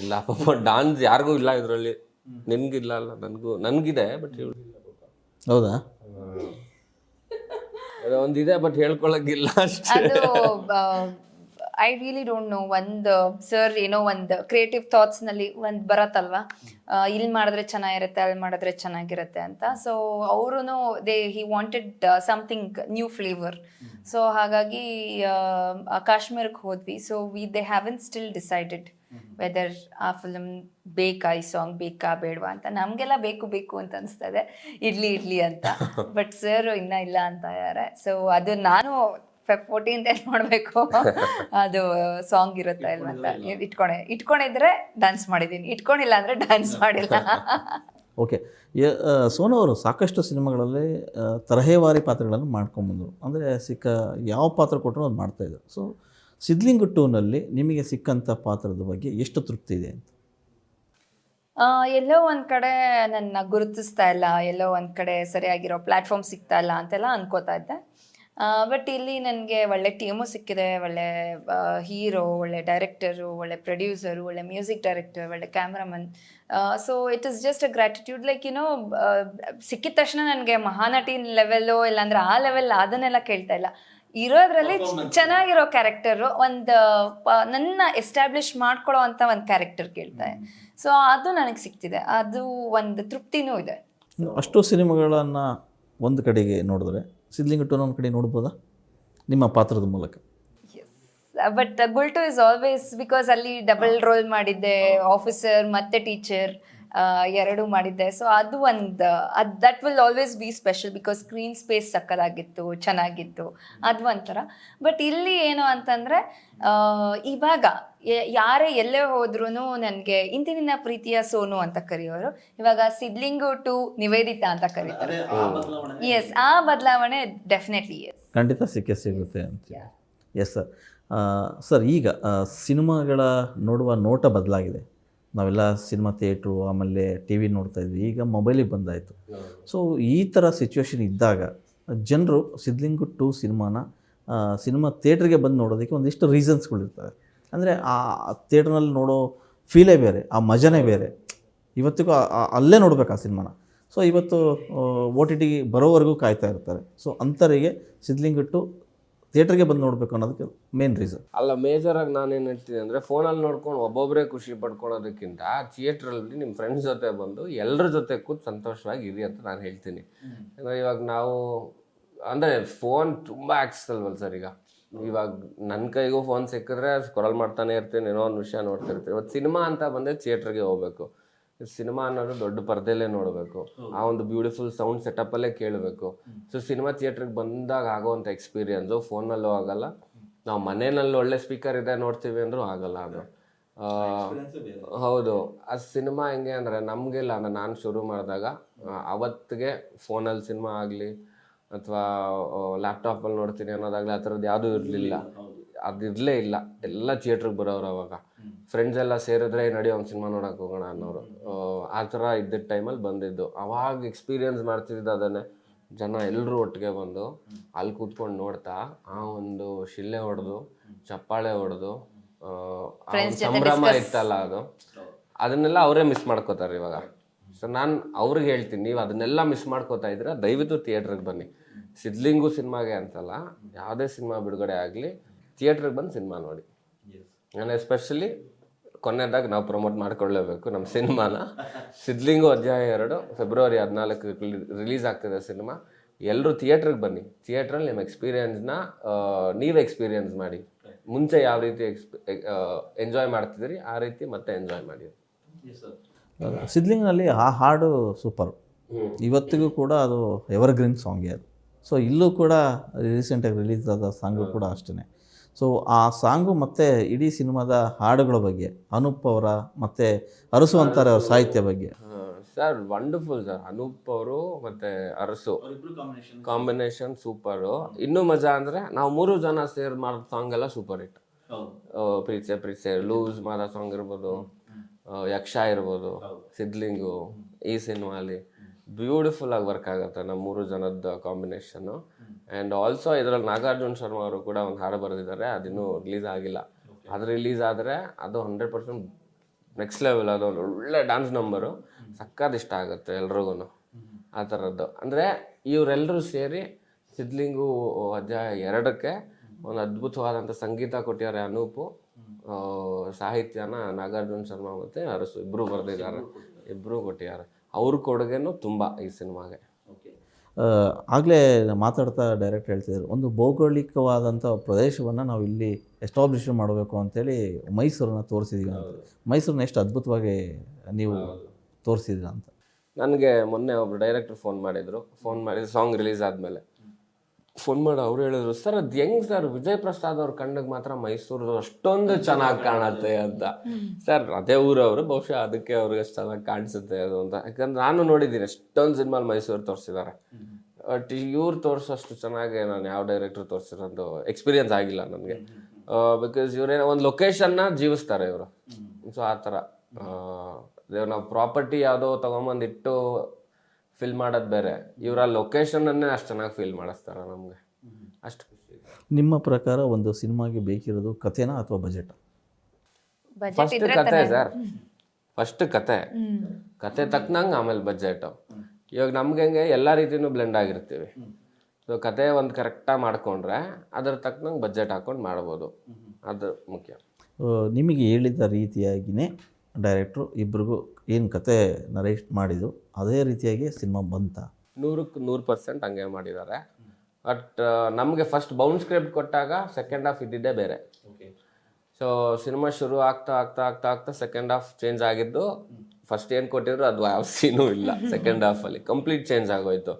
ಇಲ್ಲ ಪಾಪ ಡಾನ್ಸ್ ಯಾರಿಗೂ ಇಲ್ಲ ಇದರಲ್ಲಿ. ನಿನ್ಗಿಲ್ಲ ಅಲ್ಲ, ನನಗಿದೆ. ಬಟ್ ಹೌದಾ? ಒಂದಿದೆ, ಬಟ್ ಹೇಳ್ಕೊಳಕ್ಕಿಲ್ಲ ಅಷ್ಟೇ. ಅದು ಐ ರಿಯಲಿ ಡೋಂಟ್ ನೋ. ಒಂದು ಸರ್ ಏನೋ ಒಂದು ಕ್ರಿಯೇಟಿವ್ ಥಾಟ್ಸ್ನಲ್ಲಿ ಒಂದು ಬರತ್ತಲ್ವಾ, ಇಲ್ಲಿ ಮಾಡಿದ್ರೆ ಚೆನ್ನಾಗಿರುತ್ತೆ, ಅಲ್ಲಿ ಮಾಡಿದ್ರೆ ಚೆನ್ನಾಗಿರುತ್ತೆ ಅಂತ. ಸೊ ಅವರು he wanted something new flavour. So ಹಾಗಾಗಿ ಕಾಶ್ಮೀರಕ್ಕೆ ಹೋದ್ವಿ. So they haven't still decided whether ಆ ಫಿಲಮ್ ಬೇಕಾ, ಈ ಸಾಂಗ್ ಬೇಕಾ ಬೇಡವಾ ಅಂತ. ನಮಗೆಲ್ಲ ಬೇಕು ಅಂತ ಅನಿಸ್ತದೆ, ಇಡ್ಲಿ ಅಂತ. ಬಟ್ ಸರ್ ಇನ್ನೂ ಇಲ್ಲ ಅಂತ ಇದ್ದಾರೆ. ಸೊ ಅದು ನಾನು Feb 14th ನೋಡಬೇಕು ಅದು ಸಾಂಗ್ ಇರುತ್ತೆ ಇಲ್ಲ ಅಂತ ಇಟ್ಕೊಂಡಿದ್ರೆ ಡ್ಯಾನ್ಸ್ ಮಾಡಿದ್ದೀನಿ, ಇಟ್ಕೊಂಡಿಲ್ಲ ಅಂದರೆ ಡ್ಯಾನ್ಸ್ ಮಾಡಿಲ್ಲ. ಓಕೆ. ಸೋನು ಅವರು ಸಾಕಷ್ಟು ಸಿನಿಮಾಗಳಲ್ಲಿ ತರಹೇವಾರಿ ಪಾತ್ರಗಳನ್ನು ಮಾಡ್ಕೊಂಬಂದರು. ಅಂದರೆ ಯಾವ ಪಾತ್ರ ಕೊಟ್ಟರು ಅದು ಮಾಡ್ತಾಯಿದ್ರು. ಸೊ ಸಿದ್ಲಿಂಗ್ 2ನಲ್ಲಿ ನಿಮಗೆ ಸಿಕ್ಕಂಥ ಪಾತ್ರದ ಬಗ್ಗೆ ಎಷ್ಟು ತೃಪ್ತಿ ಇದೆ ಅಂತ? ಎಲ್ಲೋ ಒಂದು ಕಡೆ ನನ್ನ ಗುರುತಿಸ್ತಾ ಇಲ್ಲ, ಎಲ್ಲೋ ಒಂದು ಕಡೆ ಸರಿಯಾಗಿರೋ ಪ್ಲ್ಯಾಟ್ಫಾರ್ಮ್ ಸಿಗ್ತಾ ಇಲ್ಲ ಅಂತೆಲ್ಲ ಅನ್ಕೋತಾ ಇದ್ದೆ. ಬಟ್ ಇಲ್ಲಿ ನನಗೆ ಒಳ್ಳೆ ಟೀಮು ಸಿಕ್ಕಿದೆ, ಒಳ್ಳೆ ಹೀರೋ, ಒಳ್ಳೆ ಡೈರೆಕ್ಟರು, ಒಳ್ಳೆ ಪ್ರೊಡ್ಯೂಸರು, ಒಳ್ಳೆ ಮ್ಯೂಸಿಕ್ ಡೈರೆಕ್ಟರ್, ಒಳ್ಳೆ cameraman. So it is just a gratitude. Like ಸಿಕ್ಕಿದ ತಕ್ಷಣ ನನಗೆ ಮಹಾನಟಿ ಲೆವೆಲ್ಲು ಇಲ್ಲಾಂದ್ರೆ ಆ ಲೆವೆಲ್ ಅದನ್ನೆಲ್ಲ ಕೇಳ್ತಾ ಇಲ್ಲ. ಇರೋದ್ರಲ್ಲಿ ಚೆನ್ನಾಗಿರೋ ಕ್ಯಾರೆಕ್ಟರು, ಒಂದು ನನ್ನ ಎಸ್ಟಾಬ್ಲಿಷ್ ಮಾಡ್ಕೊಳ್ಳೋ ಅಂತ ಒಂದು ಕ್ಯಾರೆಕ್ಟರ್ ಕೇಳ್ತಾರೆ. ಸೊ ಅದು ನನಗೆ ಸಿಕ್ತಿದೆ, ಅದು ಒಂದು ತೃಪ್ತಿನೂ ಇದೆ. ಅಷ್ಟು ಸಿನಿಮಾಗಳನ್ನು ಒಂದು ಕಡೆಗೆ ನೋಡಿದ್ರೆ ಸಿದ್ಲಿಂಗ್ 2 ಒಂದು ಕಡೆ ನೋಡ್ಬೋದಾ ನಿಮ್ಮ ಪಾತ್ರದ ಮೂಲಕ? But Gultoo is always, because ಅಲ್ಲಿ ಡಬಲ್ ರೋಲ್ ಮಾಡಿದ್ದೆ, ಆಫೀಸರ್ ಮತ್ತೆ ಟೀಚರ್ ಎರಡೂ ಮಾಡಿದ್ದೆ. ಸೊ ಅದು that will always be special, because screen space ಸಕ್ಕದಾಗಿತ್ತು, ಚೆನ್ನಾಗಿತ್ತು, ಅದು ಒಂಥರ. ಬಟ್ ಇಲ್ಲಿ ಏನು ಅಂತಂದರೆ ಇವಾಗ ಯಾರೇ ಎಲ್ಲೇ ಹೋದ್ರೂ ನನಗೆ ಇಂದಿನ ಪ್ರೀತಿಯ ಸೋನು ಅಂತ ಕರೆಯೋರು, ಇವಾಗ ಸಿದ್ಲಿಂಗು 2 ನಿವೇದಿತಾ ಅಂತ ಕರೀತಾರೆ. ಎಸ್, ಆ ಬದಲಾವಣೆ ಡೆಫಿನೆಟ್ಲಿ ಖಂಡಿತ ಸಿಗುತ್ತೆ ಅಂತ. Yes sir. ಸರ್, ಈಗ ಸಿನಿಮಾಗಳ ನೋಡುವ ನೋಟ ಬದಲಾಗಿದೆ. ನಾವೆಲ್ಲ ಸಿನಿಮಾ ಥಿಯೇಟ್ರು ಆಮೇಲೆ ಟಿ ವಿ ನೋಡ್ತಾ ಇದ್ವಿ, ಈಗ ಮೊಬೈಲಿಗೆ ಬಂದಾಯಿತು. ಸೊ ಈ ಥರ ಸಿಚುವೇಶನ್ ಇದ್ದಾಗ ಜನರು ಸಿದ್ಲಿಂಗು 2 ಸಿನಿಮಾ ಥಿಯೇಟ್ರಿಗೆ ಬಂದು ನೋಡೋದಕ್ಕೆ ಒಂದಿಷ್ಟು ರೀಸನ್ಸ್ಗಳಿರ್ತವೆ. ಅಂದರೆ ಆ ಥಿಯೇಟ್ರ್ನಲ್ಲಿ ನೋಡೋ ಫೀಲೇ ಬೇರೆ, ಆ ಮಜನೇ ಬೇರೆ. ಇವತ್ತಿಗೂ ಅಲ್ಲೇ ನೋಡ್ಬೇಕು ಆ ಸಿನಿಮಾನ. ಸೊ ಇವತ್ತು OTT ಬರೋವರೆಗೂ ಕಾಯ್ತಾ ಇರ್ತಾರೆ. ಸೊ ಅಂಥವರಿಗೆ ಸಿದ್ಲಿಂಗ್ 2 ಥಿಯೇಟ್ರಿಗೆ ಬಂದು ನೋಡಬೇಕು ಅನ್ನೋದಕ್ಕೆ ಮೇನ್ ರೀಸನ್. ಅಲ್ಲ, ಮೇಜರಾಗಿ ನಾನೇನು ಹೇಳ್ತೀನಿ ಅಂದರೆ, ಫೋನಲ್ಲಿ ನೋಡ್ಕೊಂಡು ಒಬ್ಬೊಬ್ಬರೇ ಖುಷಿ ಪಡ್ಕೊಳೋದಕ್ಕಿಂತ ಥಿಯೇಟ್ರಲ್ಲಿ ನಿಮ್ಮ ಫ್ರೆಂಡ್ಸ್ ಜೊತೆ ಬಂದು ಎಲ್ಲರ ಜೊತೆ ಕೂತು ಸಂತೋಷವಾಗಿ ಇರಿ ಅಂತ ನಾನು ಹೇಳ್ತೀನಿ. ಅಂದರೆ ಇವಾಗ ನಾವು ಅಂದರೆ ಫೋನ್ ತುಂಬ ಆಕ್ಸಸ್ ಅಲ್ವಲ್ಲ ಸರ್. ಇವಾಗ ನನ್ನ ಕೈಗೂ ಫೋನ್ ಸಿಕ್ಕಿದ್ರೆ ಸ್ಕ್ರಾಲ್ ಮಾಡ್ತಾನೆ ಇರ್ತೀನಿ, ಏನೋ ಒಂದು ವಿಷಯ ನೋಡ್ತಿರ್ತೀನಿ. ಇವತ್ತು ಸಿನಿಮಾ ಅಂತ ಬಂದರೆ ಥಿಯೇಟ್ರಿಗೆ ಹೋಗ್ಬೇಕು. ಸಿನಿಮಾ ಅನ್ನೋದು ದೊಡ್ಡ ಪರದೆಲ್ಲೇ ನೋಡಬೇಕು, ಆ ಒಂದು ಬ್ಯೂಟಿಫುಲ್ ಸೌಂಡ್ ಸೆಟಪ್ಪಲ್ಲೇ ಕೇಳಬೇಕು. ಸೊ ಸಿನಿಮಾ ಥಿಯೇಟ್ರಿಗೆ ಬಂದಾಗ ಆಗೋವಂಥ ಎಕ್ಸ್ಪೀರಿಯನ್ಸು ಫೋನಲ್ಲೂ ಆಗಲ್ಲ. ನಾವು ಮನೆಯಲ್ಲಿ ಒಳ್ಳೆ ಸ್ಪೀಕರ್ ಇದೆ ನೋಡ್ತೀವಿ ಅಂದರೂ ಆಗಲ್ಲ ಅದು. ಹೌದು, ಆ ಸಿನಿಮಾ ಹೆಂಗೆ ಅಂದರೆ ನಮಗೆಲ್ಲ ನಾನು ಶುರು ಮಾಡಿದಾಗ ಅವತ್ತಿಗೆ ಫೋನಲ್ಲಿ ಸಿನಿಮಾ ಆಗಲಿ ಅಥವಾ ಲ್ಯಾಪ್ಟಾಪಲ್ಲಿ ನೋಡ್ತೀನಿ ಅನ್ನೋದಾಗಲಿ ಆ ಥರದ್ದು ಯಾವುದೂ ಇರಲಿಲ್ಲ. ಅದಿರಲೇ ಇಲ್ಲ. ಎಲ್ಲ ಥಿಯೇಟ್ರಿಗೆ ಬರೋರು ಅವಾಗ. ಫ್ರೆಂಡ್ಸ್ ಎಲ್ಲ ಸೇರಿದ್ರೆ ನಡಿ ಒಂದು ಸಿನಿಮಾ ನೋಡೋಕೆ ಹೋಗೋಣ ಅನ್ನೋರು. ಆ ಥರ ಇದ್ದಿದ್ದ ಟೈಮಲ್ಲಿ ಬಂದಿದ್ದು. ಅವಾಗ ಎಕ್ಸ್ಪೀರಿಯನ್ಸ್ ಮಾಡ್ತಿದ್ದು ಅದನ್ನೇ. ಜನ ಎಲ್ಲರೂ ಒಟ್ಟಿಗೆ ಬಂದು ಅಲ್ಲಿ ಕೂತ್ಕೊಂಡು ನೋಡ್ತಾ ಆ ಒಂದು ಶಿಳ್ಳೆ ಹೊಡೆದು ಚಪ್ಪಾಳೆ ಹೊಡೆದು ಸಂಭ್ರಮ ಇತ್ತಲ್ಲ, ಅದನ್ನೆಲ್ಲ ಅವರೇ ಮಿಸ್ ಮಾಡ್ಕೋತಾರೆ ಇವಾಗ. ಸೊ ನಾನು ಅವ್ರಿಗೆ ಹೇಳ್ತೀನಿ, ನೀವು ಅದನ್ನೆಲ್ಲ ಮಿಸ್ ಮಾಡ್ಕೋತಾ ಇದ್ರೆ ದಯವಿಟ್ಟು ಥಿಯೇಟ್ರಿಗೆ ಬನ್ನಿ. ಸಿದ್ಲಿಂಗು ಸಿನಿಮಾಗೆ ಅಂತಲ್ಲ, ಯಾವುದೇ ಸಿನಿಮಾ ಬಿಡುಗಡೆ ಆಗಲಿ ಥಿಯೇಟ್ರಿಗೆ ಬಂದು ಸಿನಿಮಾ ನೋಡಿ. ನಾನು ಎಸ್ಪೆಷಲಿ ಕೊನೆಯದಾಗ ನಾವು ಪ್ರಮೋಟ್ ಮಾಡ್ಕೊಳ್ಳೇಬೇಕು ನಮ್ಮ ಸಿನಿಮಾನ. ಸಿದ್ಲಿಂಗು ಅಧ್ಯಾಯ 2 ಫೆಬ್ರವರಿ 14 ರಿಲೀಸ್ ಆಗ್ತಿದೆ ಸಿನಿಮಾ. ಎಲ್ಲರೂ ಥಿಯೇಟ್ರಿಗೆ ಬನ್ನಿ. ಥಿಯೇಟ್ರಲ್ಲಿ ನಿಮ್ಮ ಎಕ್ಸ್ಪೀರಿಯನ್ಸ್ನ ನೀವೇ ಎಕ್ಸ್ಪೀರಿಯನ್ಸ್ ಮಾಡಿ. ಮುಂಚೆ ಯಾವ ರೀತಿ ಎಂಜಾಯ್ ಮಾಡ್ತಿದ್ದೀರಿ ಆ ರೀತಿ ಮತ್ತೆ ಎಂಜಾಯ್ ಮಾಡಿ. ಸಿದ್ಲಿಂಗ್ನಲ್ಲಿ ಆ ಹಾಡು ಸೂಪರ್, ಇವತ್ತಿಗೂ ಕೂಡ ಅದು ಎವರ್ಗ್ರೀನ್ ಸಾಂಗೇ ಅದು. ಸೊ ಇಲ್ಲೂ ಕೂಡ ರೀಸೆಂಟಾಗಿ ರಿಲೀಸ್ ಆದ ಸಾಂಗು ಕೂಡ ಅಷ್ಟೇ. ಸೊ ಆ ಸಾಂಗು ಮತ್ತು ಇಡೀ ಸಿನಿಮಾದ ಹಾಡುಗಳ ಬಗ್ಗೆ, ಅನೂಪ್ ಅವರ ಮತ್ತು ಅರಸು ಅಂತಾರೆ ಅವ್ರ ಸಾಹಿತ್ಯ ಬಗ್ಗೆ. Sir wonderful sir. ಅನೂಪ್ ಅವರು ಮತ್ತು ಅರಸು ಕಾಂಬಿನೇಷನ್ ಸೂಪರು. ಇನ್ನೂ ಮಜಾ ಅಂದರೆ ನಾವು 3 ಜನ ಸೇರಿ ಮಾಡೋ ಸಾಂಗ್ ಎಲ್ಲ ಸೂಪರ್ ಹಿಟ್. ಪ್ರೀತ್ಸೆ ಪ್ರೀತ್ಸೆ, ಲೂಸ್ ಮಾಡೋ ಸಾಂಗ್ ಇರ್ಬೋದು, ಯಕ್ಷ ಇರ್ಬೋದು, ಸಿದ್ಲಿಂಗು, ಈ ಸಿನಿಮಾಲಿ ಬ್ಯೂಟಿಫುಲ್ ಆಗಿ ವರ್ಕ್ ಆಗುತ್ತೆ ನಮ್ಮ 3 ಜನದ ಕಾಂಬಿನೇಷನ್ನು. ಆ್ಯಂಡ್ ಆಲ್ಸೋ ಇದರಲ್ಲಿ ನಾಗಾರ್ಜುನ ಶರ್ಮಾ ಅವರು ಕೂಡ ಒಂದು ಹಾಡು ಬರೆದಿದ್ದಾರೆ, ಅದಿನ್ನೂ ರಿಲೀಸ್ ಆಗಿಲ್ಲ. ಅದು ರಿಲೀಸ್ ಆದರೆ ಅದು 100% ನೆಕ್ಸ್ಟ್ ಲೆವೆಲ್. ಅದು ಒಂದು ಒಳ್ಳೆ ಡ್ಯಾನ್ಸ್ ನಂಬರು, ಸಕ್ಕತ್ ಇಷ್ಟ ಆಗುತ್ತೆ ಎಲ್ರಿಗೂ ಆ ಥರದ್ದು. ಅಂದರೆ ಇವರೆಲ್ಲರೂ ಸೇರಿ ಸಿದ್ಲಿಂಗು ಅಧ್ಯಾಯ 2ಕ್ಕೆ ಒಂದು ಅದ್ಭುತವಾದಂಥ ಸಂಗೀತ ಕೊಟ್ಟಿದ್ದಾರೆ ಅನೂಪು. ಸಾಹಿತ್ಯನ ನಾಗಾರ್ಜುನ ಶರ್ಮಾ ಮತ್ತು ಅರಸು ಇಬ್ಬರು ಬರೆದಿದ್ದಾರೆ, ಇಬ್ಬರು ಕೊಟ್ಟಿದ್ದಾರೆ. ಅವ್ರ ಕೊಡುಗೆನೂ ತುಂಬ ಈ ಸಿನಿಮಾಗೆ. ಆಗಲೇ ಮಾತಾಡ್ತಾ ಡೈರೆಕ್ಟ್ ಹೇಳ್ತಿದ್ರು, ಒಂದು ಭೌಗೋಳಿಕವಾದಂಥ ಪ್ರದೇಶವನ್ನು ನಾವು ಇಲ್ಲಿ ಎಸ್ಟಾಬ್ಲಿಷ್ ಮಾಡಬೇಕು ಅಂತೇಳಿ ಮೈಸೂರನ್ನ ತೋರಿಸಿದ್ದೀವಿ ಅಂತ. ಮೈಸೂರನ್ನ ಎಷ್ಟು ಅದ್ಭುತವಾಗಿ ನೀವು ತೋರಿಸಿದ್ದೀರ ಅಂತ. ನನಗೆ ಮೊನ್ನೆ ಒಬ್ರು ಡೈರೆಕ್ಟರ್ ಫೋನ್ ಮಾಡಿ ಸಾಂಗ್ ರಿಲೀಸ್ ಆದಮೇಲೆ ಫೋನ್ ಮಾಡಿ ಅವ್ರು ಹೇಳಿದ್ರು, ಸರ್ ಅದು ಹೆಂಗ್ ಸರ್ ವಿಜಯ್ ಪ್ರಸಾದ್ ಅವ್ರ ಕಣ್ಣಿಗೆ ಮಾತ್ರ ಮೈಸೂರು ಅಷ್ಟೊಂದು ಚೆನ್ನಾಗಿ ಕಾಣುತ್ತೆ ಅಂತ. ಸರ್ ಅದೇ ಊರವರು, ಬಹುಶಃ ಅದಕ್ಕೆ ಅವ್ರಿಗೆ ಅಷ್ಟು ಚೆನ್ನಾಗಿ ಕಾಣಿಸುತ್ತೆ ಅದು ಅಂತ. ಯಾಕಂದ್ರೆ ನಾನು ನೋಡಿದ್ದೀನಿ ಎಷ್ಟೊಂದು ಸಿನಿಮಾಲ್ ಮೈಸೂರು ತೋರಿಸಿದ್ದಾರೆ. ಬಟ್ ಇವ್ರು ತೋರಿಸೋಷ್ಟು ಚೆನ್ನಾಗಿ ನಾನು ಯಾವ ಡೈರೆಕ್ಟರ್ ತೋರಿಸಿರೋದು ಎಕ್ಸ್ಪೀರಿಯನ್ಸ್ ಆಗಿಲ್ಲ ನನಗೆ. ಬಿಕಾಸ್ ಇವರೇನೋ ಒಂದು ಲೊಕೇಶನ್ನ ಜೀವಿಸ್ತಾರೆ ಇವರು. ಸೊ ಆ ಥರ ನಾವು ಪ್ರಾಪರ್ಟಿ ಯಾವುದೋ ತೊಗೊಂಬಂದಿಟ್ಟು ಫಿಲ್ ಮಾಡೋದು ಬೇರೆ, ಇವರ ಲೊಕೇಶನನ್ನೇ ಅಷ್ಟು ಚೆನ್ನಾಗಿ ಫೀಲ್ ಮಾಡಿಸ್ತಾರೆ ನಮಗೆ. ಅಷ್ಟು ನಿಮ್ಮ ಪ್ರಕಾರ ಒಂದು ಸಿನಿಮಾಗೆ ಬೇಕಿರೋದು ಕಥೆನಾ ಅಥವಾ ಬಜೆಟ್? ಫಸ್ಟ್ ಕತೆ ಸರ್, ಫಸ್ಟ್ ಕತೆ ತಕ್ಕನಂಗೆ ಆಮೇಲೆ ಬಜೆಟು. ಇವಾಗ ನಮ್ಗೆ ಹೆಂಗೆ ಎಲ್ಲ ರೀತಿಯೂ ಬ್ಲೆಂಡ್ ಆಗಿರ್ತೀವಿ. ಸೊ ಕತೆ ಒಂದು ಕರೆಕ್ಟಾಗಿ ಮಾಡಿಕೊಂಡ್ರೆ ಅದ್ರ ತಕ್ಕನಂಗೆ ಬಜೆಟ್ ಹಾಕ್ಕೊಂಡು ಮಾಡ್ಬೋದು, ಅದು ಮುಖ್ಯ. ನಿಮಗೆ ಹೇಳಿದ ರೀತಿಯಾಗಿಯೇ ಡೈರೆಕ್ಟ್ರು ಇಬ್ರಿಗೂ ಏನು ಕತೆ ನರೇಟ್ ಮಾಡಿದ್ದು ಅದೇ ರೀತಿಯಾಗಿ ಸಿನಿಮಾ ಬಂತ? 100ಕ್ಕೆ 100% ಹಂಗೆ ಮಾಡಿದ್ದಾರೆ. ಬಟ್ ನಮಗೆ ಫಸ್ಟ್ ಬೌಂಡ್ ಸ್ಕ್ರಿಪ್ಟ್ ಕೊಟ್ಟಾಗ ಸೆಕೆಂಡ್ ಹಾಫ್ ಇದ್ದಿದ್ದೇ ಬೇರೆ. ಸೊ ಸಿನಿಮಾ ಶುರು ಆಗ್ತಾ ಆಗ್ತಾ ಆಗ್ತಾ ಆಗ್ತಾ ಸೆಕೆಂಡ್ ಹಾಫ್ ಚೇಂಜ್ ಆಗಿದ್ದು. ಫಸ್ಟ್ ಏನು ಕೊಟ್ಟಿದ್ರು ಅದು ಯಾವ ಸೀನೂ ಇಲ್ಲ. ಸೆಕೆಂಡ್ ಹಾಫಲ್ಲಿ ಕಂಪ್ಲೀಟ್ ಚೇಂಜ್ ಆಗೋಯ್ತು.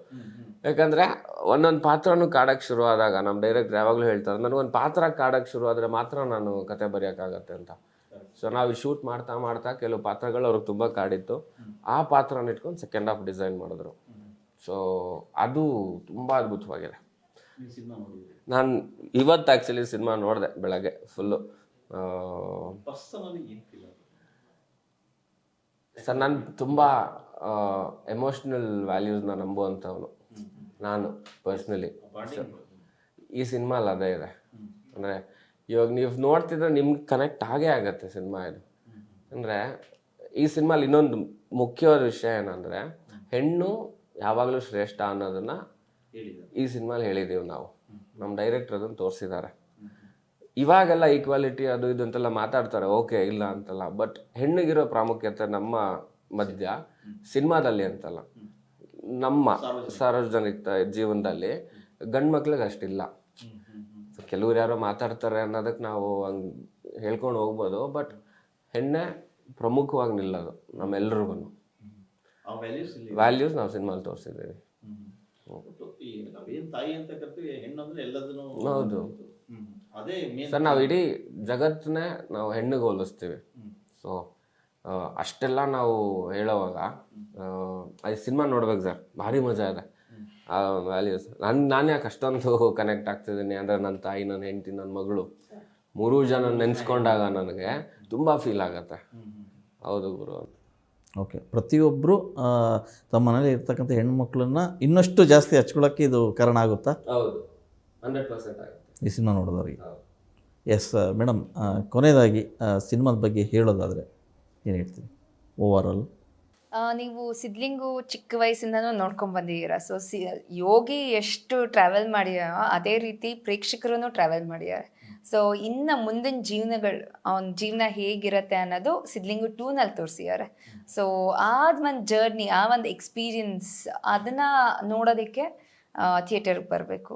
ಯಾಕಂದರೆ ಒಂದೊಂದು ಪಾತ್ರನೂ ಕಾಡೋಕ್ಕೆ ಶುರು ಆದಾಗ ನಮ್ಮ ಡೈರೆಕ್ಟರ್ ಯಾವಾಗಲೂ ಹೇಳ್ತಾರೆ, ನನಗೊಂದು ಪಾತ್ರ ಕಾಡೋಕ್ಕೆ ಶುರು ಆದರೆ ಮಾತ್ರ ನಾನು ಕತೆ ಬರೆಯೋಕ್ಕಾಗತ್ತೆ ಅಂತ. ಸೊ ನಾವು ಶೂಟ್ ಮಾಡ್ತಾ ಮಾಡ್ತಾ ಕೆಲವು ಪಾತ್ರಗಳು ಅವ್ರಿಗೆ ತುಂಬ ಕಾಡಿತ್ತು. ಆ ಪಾತ್ರನ ಇಟ್ಕೊಂಡು ಸೆಕೆಂಡ್ ಹಾಫ್ ಡಿಸೈನ್ ಮಾಡಿದ್ರು. ಸೊ ಅದು ತುಂಬ ಅದ್ಭುತವಾಗಿದೆ. ನಾನು ಇವತ್ತು ಆ್ಯಕ್ಚುಲಿ ಸಿನಿಮಾ ನೋಡಿದೆ ಬೆಳಗ್ಗೆ ಫುಲ್ಲು. ಸರ್ ನಾನು ತುಂಬ ಎಮೋಷ್ನಲ್ ವ್ಯಾಲ್ಯೂಸ್ನ ನಂಬುವಂಥವನು ನಾನು ಪರ್ಸ್ನಲಿ. ಈ ಸಿನಿಮಾಲ್ಲಿ ಅದೇ ಇದೆ. ಅಂದರೆ ಇವಾಗ ನೀವು ನೋಡ್ತಿದ್ರೆ ನಿಮ್ಗೆ ಕನೆಕ್ಟ್ ಆಗೇ ಆಗುತ್ತೆ ಸಿನಿಮಾ ಇದು. ಅಂದರೆ ಈ ಸಿನಿಮಾಲಿ ಇನ್ನೊಂದು ಮುಖ್ಯವಾದ ವಿಷಯ ಏನಂದರೆ, ಹೆಣ್ಣು ಯಾವಾಗಲೂ ಶ್ರೇಷ್ಠ ಅನ್ನೋದನ್ನು ಈ ಸಿನಿಮಾಲಿ ಹೇಳಿದ್ದೀವಿ ನಾವು, ನಮ್ಮ ಡೈರೆಕ್ಟರ್ ಅದನ್ನು ತೋರಿಸಿದ್ದಾರೆ. ಇವಾಗೆಲ್ಲ ಈಕ್ವಾಲಿಟಿ ಅದು ಇದು ಅಂತೆಲ್ಲ ಮಾತಾಡ್ತಾರೆ, ಓಕೆ ಇಲ್ಲ ಅಂತಲ್ಲ, ಬಟ್ ಹೆಣ್ಣಿಗಿರೋ ಪ್ರಾಮುಖ್ಯತೆ ನಮ್ಮ ಮಧ್ಯ ಸಿನಿಮಾದಲ್ಲಿ ಅಂತಲ್ಲ, ನಮ್ಮ ಸಾರ್ವಜನಿಕ ಜೀವನದಲ್ಲಿ ಗಂಡು ಮಕ್ಳಿಗೆ ಅಷ್ಟಿಲ್ಲ. ಕೆಲವ್ರು ಯಾರೋ ಮಾತಾಡ್ತಾರೆ ಅನ್ನೋದಕ್ಕೆ ನಾವು ಹಂಗೆ ಹೇಳ್ಕೊಂಡು ಹೋಗ್ಬೋದು, ಬಟ್ ಹೆಣ್ಣೆ ಪ್ರಮುಖವಾಗಿ ನಿಲ್ಲೋದು ನಮ್ಮೆಲ್ರಿಗೂ. ವ್ಯಾಲ್ಯೂಸ್ ನಾವು ಸಿನಿಮಾಲಿ ತೋರಿಸಿದ್ದೀವಿ. ಹೌದು ಸರ್, ನಾವು ಇಡೀ ಜಗತ್ತನ್ನೇ ನಾವು ಹೆಣ್ಣಿಗೆ ಹೋಲಿಸ್ತೀವಿ. ಸೊ ಅಷ್ಟೆಲ್ಲ ನಾವು ಹೇಳೋವಾಗ ಅದು ಸಿನಿಮಾ ನೋಡ್ಬೇಕು ಸರ್, ಭಾರಿ ಮಜಾ ಇದೆ ಆ ವ್ಯಾಲ್ಯೂಸ್. ನಾನು ಯಾಕೆ ಅಷ್ಟೊಂದು ಕನೆಕ್ಟ್ ಆಗ್ತಿದ್ದೀನಿ ಅಂದರೆ ನನ್ನ ತಾಯಿ, ನನ್ನ ಹೆಂಡತಿ, ನನ್ನ ಮಗಳು, ಮೂರೂ ಜನ ನೆನೆಸ್ಕೊಂಡಾಗ ನನಗೆ ತುಂಬ ಫೀಲ್ ಆಗತ್ತೆ. ಹೌದು ಗುರು. ಓಕೆ, ಪ್ರತಿಯೊಬ್ಬರು ತಮ್ಮ ಮನೇಲಿ ಇರ್ತಕ್ಕಂಥ ಹೆಣ್ಮಕ್ಳನ್ನ ಇನ್ನಷ್ಟು ಜಾಸ್ತಿ ಹಚ್ಕೊಳ್ಳೋಕ್ಕೆ ಇದು ಕಾರಣ ಆಗುತ್ತಾ? ಹೌದು, 100% ಆಗುತ್ತೆ ಈ ಸಿನಿಮಾ ನೋಡೋದವ್ರಿಗೆ. ಎಸ್ ಮೇಡಮ್, ಕೊನೆಯದಾಗಿ ಸಿನಿಮಾದ ಬಗ್ಗೆ ಹೇಳೋದಾದರೆ ಏನು ಹೇಳ್ತೀವಿ ಓವರಾಲ್? ನೀವು ಸಿದ್ಲಿಂಗು ಚಿಕ್ಕ ವಯಸ್ಸಿಂದನೂ ನೋಡ್ಕೊಂಡು ಬಂದಿದ್ದೀರಾ. ಸೊ ಯೋಗಿ ಎಷ್ಟು ಟ್ರಾವೆಲ್ ಮಾಡಿದಾರೋ ಅದೇ ರೀತಿ ಪ್ರೇಕ್ಷಕರೂ ಟ್ರಾವೆಲ್ ಮಾಡಿದ್ದಾರೆ. ಸೊ ಇನ್ನು ಮುಂದಿನ ಜೀವನಗಳು, ಅವನ ಜೀವನ ಹೇಗಿರುತ್ತೆ ಅನ್ನೋದು ಸಿದ್ಲಿಂಗು 2ನಲ್ಲಿ ತೋರಿಸಿದ್ದಾರೆ. ಸೊ ಆ ಒಂದು ಜರ್ನಿ, ಆ ಒಂದು ಎಕ್ಸ್ಪೀರಿಯನ್ಸ್, ಅದನ್ನು ನೋಡೋದಕ್ಕೆ ಥಿಯೇಟರ್ಗೆ ಬರಬೇಕು.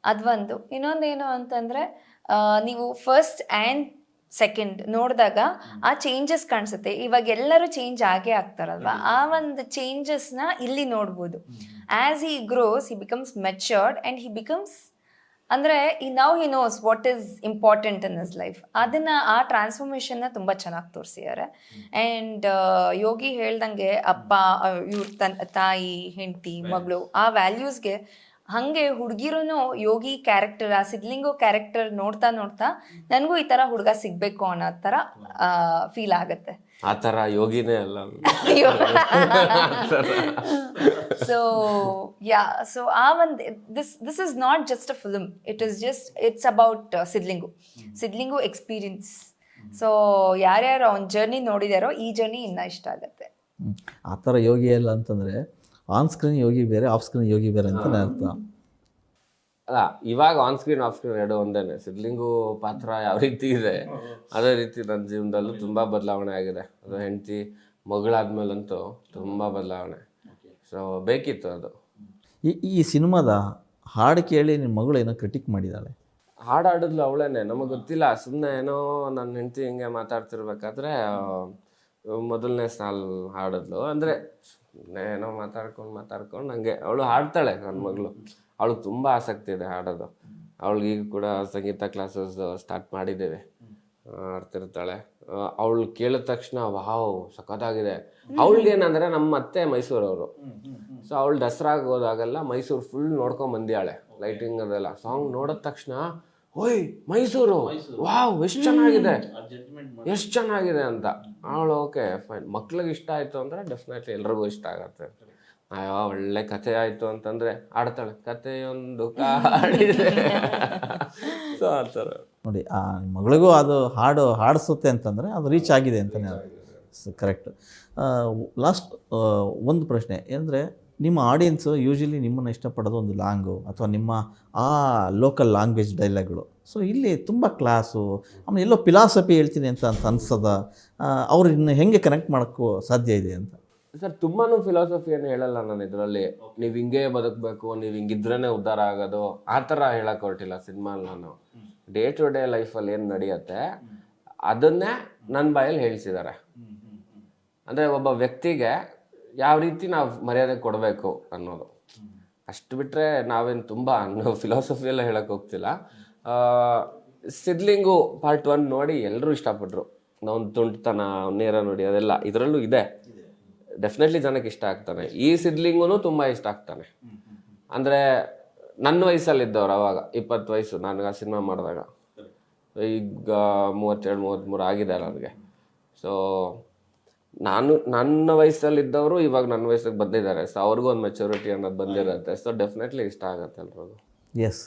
ಅದೊಂದು. ಇನ್ನೊಂದೇನು ಅಂತಂದರೆ, ನೀವು ಫಸ್ಟ್ ಆ್ಯಂಡ್ ಸೆಕೆಂಡ್ ನೋಡಿದಾಗ ಆ ಚೇಂಜಸ್ ಕಾಣಿಸುತ್ತೆ. ಇವಾಗ ಎಲ್ಲರೂ ಚೇಂಜ್ ಆಗೇ ಆಗ್ತಾರಲ್ವ, ಆ ಒಂದು ಚೇಂಜಸ್ನ ಇಲ್ಲಿ ನೋಡ್ಬೋದು. As he grows, he becomes matured and he becomes, ಅಂದರೆ now he knows what is important in his life. ಅದನ್ನು, ಆ ಟ್ರಾನ್ಸ್ಫಾರ್ಮೇಷನ್ನ ತುಂಬ ಚೆನ್ನಾಗಿ ತೋರಿಸಿದ್ದಾರೆ. ಆ್ಯಂಡ್ ಯೋಗಿ ಹೇಳ್ದಂಗೆ ಅಪ್ಪ, ಇವ್ರ ತಾಯಿ, ಹೆಂಡತಿ, ಮಗಳು, ಆ ವ್ಯಾಲ್ಯೂಸ್ಗೆ ಹಾಗೆ ಹುಡುಗಿರೂ ಯೋಗಿ ಕ್ಯಾರೆಕ್ಟರ್, ಆ ಸಿದ್ಲಿಂಗು ಕ್ಯಾರೆಕ್ಟರ್ ನೋಡ್ತಾ ನೋಡ್ತಾ ನನಗೂ ಈ ಥರ ಹುಡುಗ ಸಿಗಬೇಕು ಅನ್ನೋ ಥರ ಫೀಲ್ ಆಗುತ್ತೆ. ಆ ಥರ ಯೋಗಿನೇ ಅಲ್ಲ. ಸೊ ಯಾ, ಸೊ ಆ ಒಂದು this is not just a film, it's about Sidlingu experience. So ಯಾರ್ಯಾರು ಅವ್ನ ಜರ್ನಿ ನೋಡಿದಾರೋ ಈ ಜರ್ನಿ ಇನ್ನೂ ಇಷ್ಟ ಆಗುತ್ತೆ. ಆ ಥರ ಯೋಗಿ ಅಲ್ಲ ಅಂತಂದರೆ ಆನ್ ಸ್ಕ್ರೀನ್ ಯೋಗಿ ಬೇರೆ, ಆಫ್ ಸ್ಕ್ರೀನ್ ಯೋಗಿ ಬೇರೆ ಅಂತಲೇ ಅರ್ಥ. ಅಲ್ಲ, ಇವಾಗ ಆನ್ ಸ್ಕ್ರೀನ್ ಆಫ್ ಸ್ಕ್ರೀನ್ ಎರಡು ಒಂದೇನೆ. ಸಿದ್ಲಿಂಗು ಪಾತ್ರ ಯಾವ ರೀತಿ ಇದೆ ಅದೇ ರೀತಿ ನನ್ನ ಜೀವನದಲ್ಲೂ ತುಂಬ ಬದಲಾವಣೆ ಆಗಿದೆ. ಅದು ಹೆಂಡತಿ ಮಗಳಾದ್ಮೇಲಂತೂ ತುಂಬ ಬದಲಾವಣೆ. ಸೊ ಬೇಕಿತ್ತು ಅದು. ಈ ಸಿನಿಮಾದ ಹಾಡು ಕೇಳಿ ನಿಮ್ಮ ಮಗಳು ಏನೋ ಕ್ರಿಟಿಕ್ ಮಾಡಿದ್ದಾಳೆ. ಹಾಡು ಹಾಡಿದ್ಲು ಅವಳೇನೆ, ನಮಗೆ ಗೊತ್ತಿಲ್ಲ. ಸುಮ್ಮನೆ ಏನೋ ನನ್ನ ಹೆಂಡತಿ ಹಿಂಗೆ ಮಾತಾಡ್ತಿರ್ಬೇಕಾದ್ರೆ ಮೊದಲನೇ ಸಾಲ್ ಹಾಡಿದ್ಲು. ಅಂದರೆ ಏನೋ ಮಾತಾಡ್ಕೊಂಡು ನನಗೆ ಅವಳು ಹಾಡ್ತಾಳೆ. ನನ್ನ ಮಗಳು, ಅವಳಿಗೆ ತುಂಬ ಆಸಕ್ತಿ ಇದೆ ಹಾಡೋದು. ಅವಳಿಗೆ ಈಗ ಕೂಡ ಸಂಗೀತ ಕ್ಲಾಸಸ್ ಸ್ಟಾರ್ಟ್ ಮಾಡಿದ್ದೇವೆ, ಆಡ್ತಿರ್ತಾಳೆ. ಅವಳು ಕೇಳಿದ ತಕ್ಷಣ ವಾವ್ ಸಖತ್ತಾಗಿದೆ. ಅವಳಿಗೆ ಏನಂದರೆ ನಮ್ಮ ಅತ್ತೆ ಮೈಸೂರವರು. ಸೊ ಅವಳು ದಸರಾಗೆ ಹೋದಾಗೆಲ್ಲ ಮೈಸೂರು ಫುಲ್ ನೋಡ್ಕೊಂಡು ಬಂದಿಯಾಳೆ, ಲೈಟಿಂಗ್ ಅದೆಲ್ಲ. ಸಾಂಗ್ ನೋಡಿದ ತಕ್ಷಣ ಓಯ್ ಮೈಸೂರು, ವಾವ್ ಎಷ್ಟು ಚೆನ್ನಾಗಿದೆ ಅಂತ. ಅವಳು ಓಕೆ ಫೈನ್. ಮಕ್ಳಿಗೆ ಇಷ್ಟ ಆಯಿತು ಅಂದರೆ ಡೆಫಿನೆಟ್ಲಿ ಎಲ್ರಿಗೂ ಇಷ್ಟ ಆಗತ್ತೆ. ಒಳ್ಳೆ ಕಥೆ ಆಯಿತು ಅಂತಂದರೆ ಆಡ್ತಾಳೆ, ಕಥೆಯೊಂದು ಕಾಡಿದೆ. ಸೊ ಆ ಥರ ನೋಡಿ, ಆ ಮಗಳಿಗೂ ಅದು ಹಾಡಿಸುತ್ತೆ ಅಂತಂದರೆ ಅದು ರೀಚ್ ಆಗಿದೆ ಅಂತಲೇ. ಕರೆಕ್ಟ್. ಲಾಸ್ಟ್ ಒಂದು ಪ್ರಶ್ನೆ ಏನಂದರೆ, ನಿಮ್ಮ ಆಡಿಯನ್ಸು ಯೂಶ್ವಲಿ ನಿಮ್ಮನ್ನು ಇಷ್ಟಪಡೋದು ಒಂದು ಲಾಂಗು ಅಥವಾ ನಿಮ್ಮ ಆ ಲೋಕಲ್ ಲ್ಯಾಂಗ್ವೇಜ್ ಡೈಲಾಗ್ಗಳು. ಸೊ ಇಲ್ಲಿ ತುಂಬ ಕ್ಲಾಸು, ಆಮೇಲೆ ಎಲ್ಲೋ ಫಿಲಾಸಫಿ ಹೇಳ್ತೀನಿ ಅಂತ ಅನ್ಸದ, ಅವ್ರು ಇನ್ನು ಹೆಂಗೆ ಕನೆಕ್ಟ್ ಮಾಡೋಕ್ಕೂ ಸಾಧ್ಯ ಇದೆ ಅಂತ? ಸರ್, ತುಂಬಾ ಫಿಲಾಸಫಿ ಏನು ಹೇಳಲ್ಲ ನಾನು ಇದರಲ್ಲಿ. ನೀವು ಹಿಂಗೆ ಬದುಕಬೇಕು, ನೀವು ಹಿಂಗಿದ್ರೇ ಉದ್ಧಾರ ಆಗೋದು, ಆ ಥರ ಹೇಳಕ್ಕೆ ಹೊರಟಿಲ್ಲ ಸಿನಿಮಾಲ್ಲಿ. ನಾನು ಡೇ ಟು ಡೇ ಲೈಫಲ್ಲಿ ಏನು ನಡೆಯುತ್ತೆ ಅದನ್ನೇ ನನ್ನ ಬಾಯಲ್ಲಿ ಹೇಳಿಸಿದ್ದಾರೆ. ಅಂದರೆ ಒಬ್ಬ ವ್ಯಕ್ತಿಗೆ ಯಾವ ರೀತಿ ನಾವು ಮರ್ಯಾದೆ ಕೊಡಬೇಕು ಅನ್ನೋದು. ಅಷ್ಟು ಬಿಟ್ಟರೆ ನಾವೇನು ತುಂಬ ಫಿಲಾಸಫಿ ಎಲ್ಲ ಹೇಳಕ್ಕೆ ಹೋಗ್ತಿಲ್ಲ. ಸಿದ್ಲಿಂಗು ಪಾರ್ಟ್ 1 ನೋಡಿ ಎಲ್ಲರೂ ಇಷ್ಟಪಟ್ಟರು. ನಾವು ತುಂಟತನ, ನೇರ ನೋಡಿ ಅದೆಲ್ಲ ಇದರಲ್ಲೂ ಇದೆ. ಡೆಫಿನೆಟ್ಲಿ ಜನಕ್ಕೆ ಇಷ್ಟ ಆಗ್ತಾನೆ. ಈ ಸಿದ್ಲಿಂಗೂ ತುಂಬ ಇಷ್ಟ ಆಗ್ತಾನೆ. ಅಂದರೆ ನನ್ನ ವಯಸ್ಸಲ್ಲಿದ್ದವ್ರು ಅವಾಗ 20 ವಯಸ್ಸು ನನಗೆ ಆ ಸಿನಿಮಾ ಮಾಡಿದಾಗ. ಈಗ 32-33 ಆಗಿದೆ ನನಗೆ. ಸೊ ನನ್ನ ವಯಸ್ಸಲ್ಲಿದ್ದವರು ಇವಾಗ ನನ್ನ ವಯಸ್ಸಿಗೆ ಬಂದಿದ್ದಾರೆ. ಸೊ ಅವ್ರಿಗೂ ಒಂದು ಮೆಚುರಿಟಿ ಅನ್ನೋದು ಬಂದಿರುತ್ತೆ. ಸೊ ಡೆಫಿನೆಟ್ಲಿ ಇಷ್ಟ ಆಗುತ್ತೆ ಎಲ್ರಿಗೂ. ಎಸ್,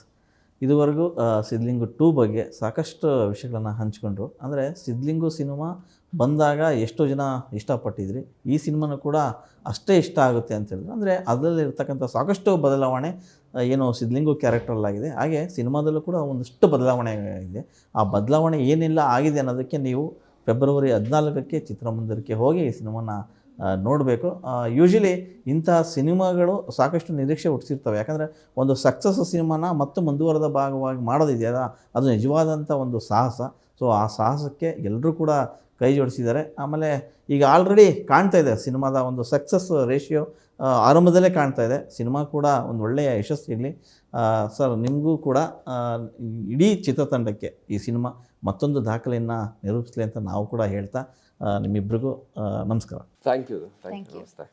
ಇದುವರೆಗೂ ಸಿದ್ಲಿಂಗು 2 ಬಗ್ಗೆ ಸಾಕಷ್ಟು ವಿಷಯಗಳನ್ನು ಹಂಚ್ಕೊಂಡ್ರು. ಅಂದರೆ ಸಿದ್ಲಿಂಗು ಸಿನಿಮಾ ಬಂದಾಗ ಎಷ್ಟೋ ಜನ ಇಷ್ಟಪಟ್ಟಿದ್ರಿ, ಈ ಸಿನಿಮಾನೂ ಕೂಡ ಅಷ್ಟೇ ಇಷ್ಟ ಆಗುತ್ತೆ ಅಂತ ಹೇಳಿದ್ರು. ಅಂದರೆ ಅದರಲ್ಲಿರ್ತಕ್ಕಂಥ ಸಾಕಷ್ಟು ಬದಲಾವಣೆ ಏನು ಸಿದ್ಲಿಂಗು ಕ್ಯಾರೆಕ್ಟ್ರಲ್ಲಾಗಿದೆ, ಹಾಗೆ ಸಿನಿಮಾದಲ್ಲೂ ಕೂಡ ಒಂದಷ್ಟು ಬದಲಾವಣೆ ಇದೆ. ಆ ಬದಲಾವಣೆ ಏನೆಲ್ಲ ಆಗಿದೆ ಅನ್ನೋದಕ್ಕೆ ನೀವು ಫೆಬ್ರವರಿ 14ಕ್ಕೆ ಚಿತ್ರಮಂದಿರಕ್ಕೆ ಹೋಗಿ ಈ ಸಿನಿಮಾನ ನೋಡಬೇಕು. ಯೂಶ್ವಲಿ ಇಂಥ ಸಿನಿಮಾಗಳು ಸಾಕಷ್ಟು ನಿರೀಕ್ಷೆ ಹುಟ್ಟಿಸಿರ್ತವೆ. ಯಾಕಂದರೆ ಒಂದು ಸಕ್ಸಸ್ ಸಿನಿಮಾನ ಮತ್ತು ಮುಂದುವರೆದ ಭಾಗವಾಗಿ ಮಾಡೋದಿದೆಯಲ್ಲ, ಅದು ನಿಜವಾದಂಥ ಒಂದು ಸಾಹಸ. ಸೊ ಆ ಸಾಹಸಕ್ಕೆ ಎಲ್ಲರೂ ಕೂಡ ಕೈ ಜೋಡಿಸಿದ್ದಾರೆ. ಆಮೇಲೆ ಈಗ ಆಲ್ರೆಡಿ ಕಾಣ್ತಾ ಇದೆ ಸಿನಿಮಾದ ಒಂದು ಸಕ್ಸಸ್ ರೇಷಿಯೋ ಆರಂಭದಲ್ಲೇ ಕಾಣ್ತಾ ಇದೆ. ಸಿನಿಮಾ ಕೂಡ ಒಂದು ಒಳ್ಳೆಯ ಯಶಸ್ಸು ಸಿಗಲಿ ಸರ್. ನಿಮಗೂ ಕೂಡ ಇಡೀ ಚಿತ್ರತಂಡಕ್ಕೆ ಈ ಸಿನಿಮಾ ಮತ್ತೊಂದು ದಾಖಲೆಯನ್ನು ನಿರೂಪಿಸಲಿ ಅಂತ ನಾವು ಕೂಡ ಹೇಳ್ತಾ ನಿಮ್ಮಿಬ್ಬರಿಗೂ ನಮಸ್ಕಾರ. Thank you. Thank you. ನಮಸ್ತೆ.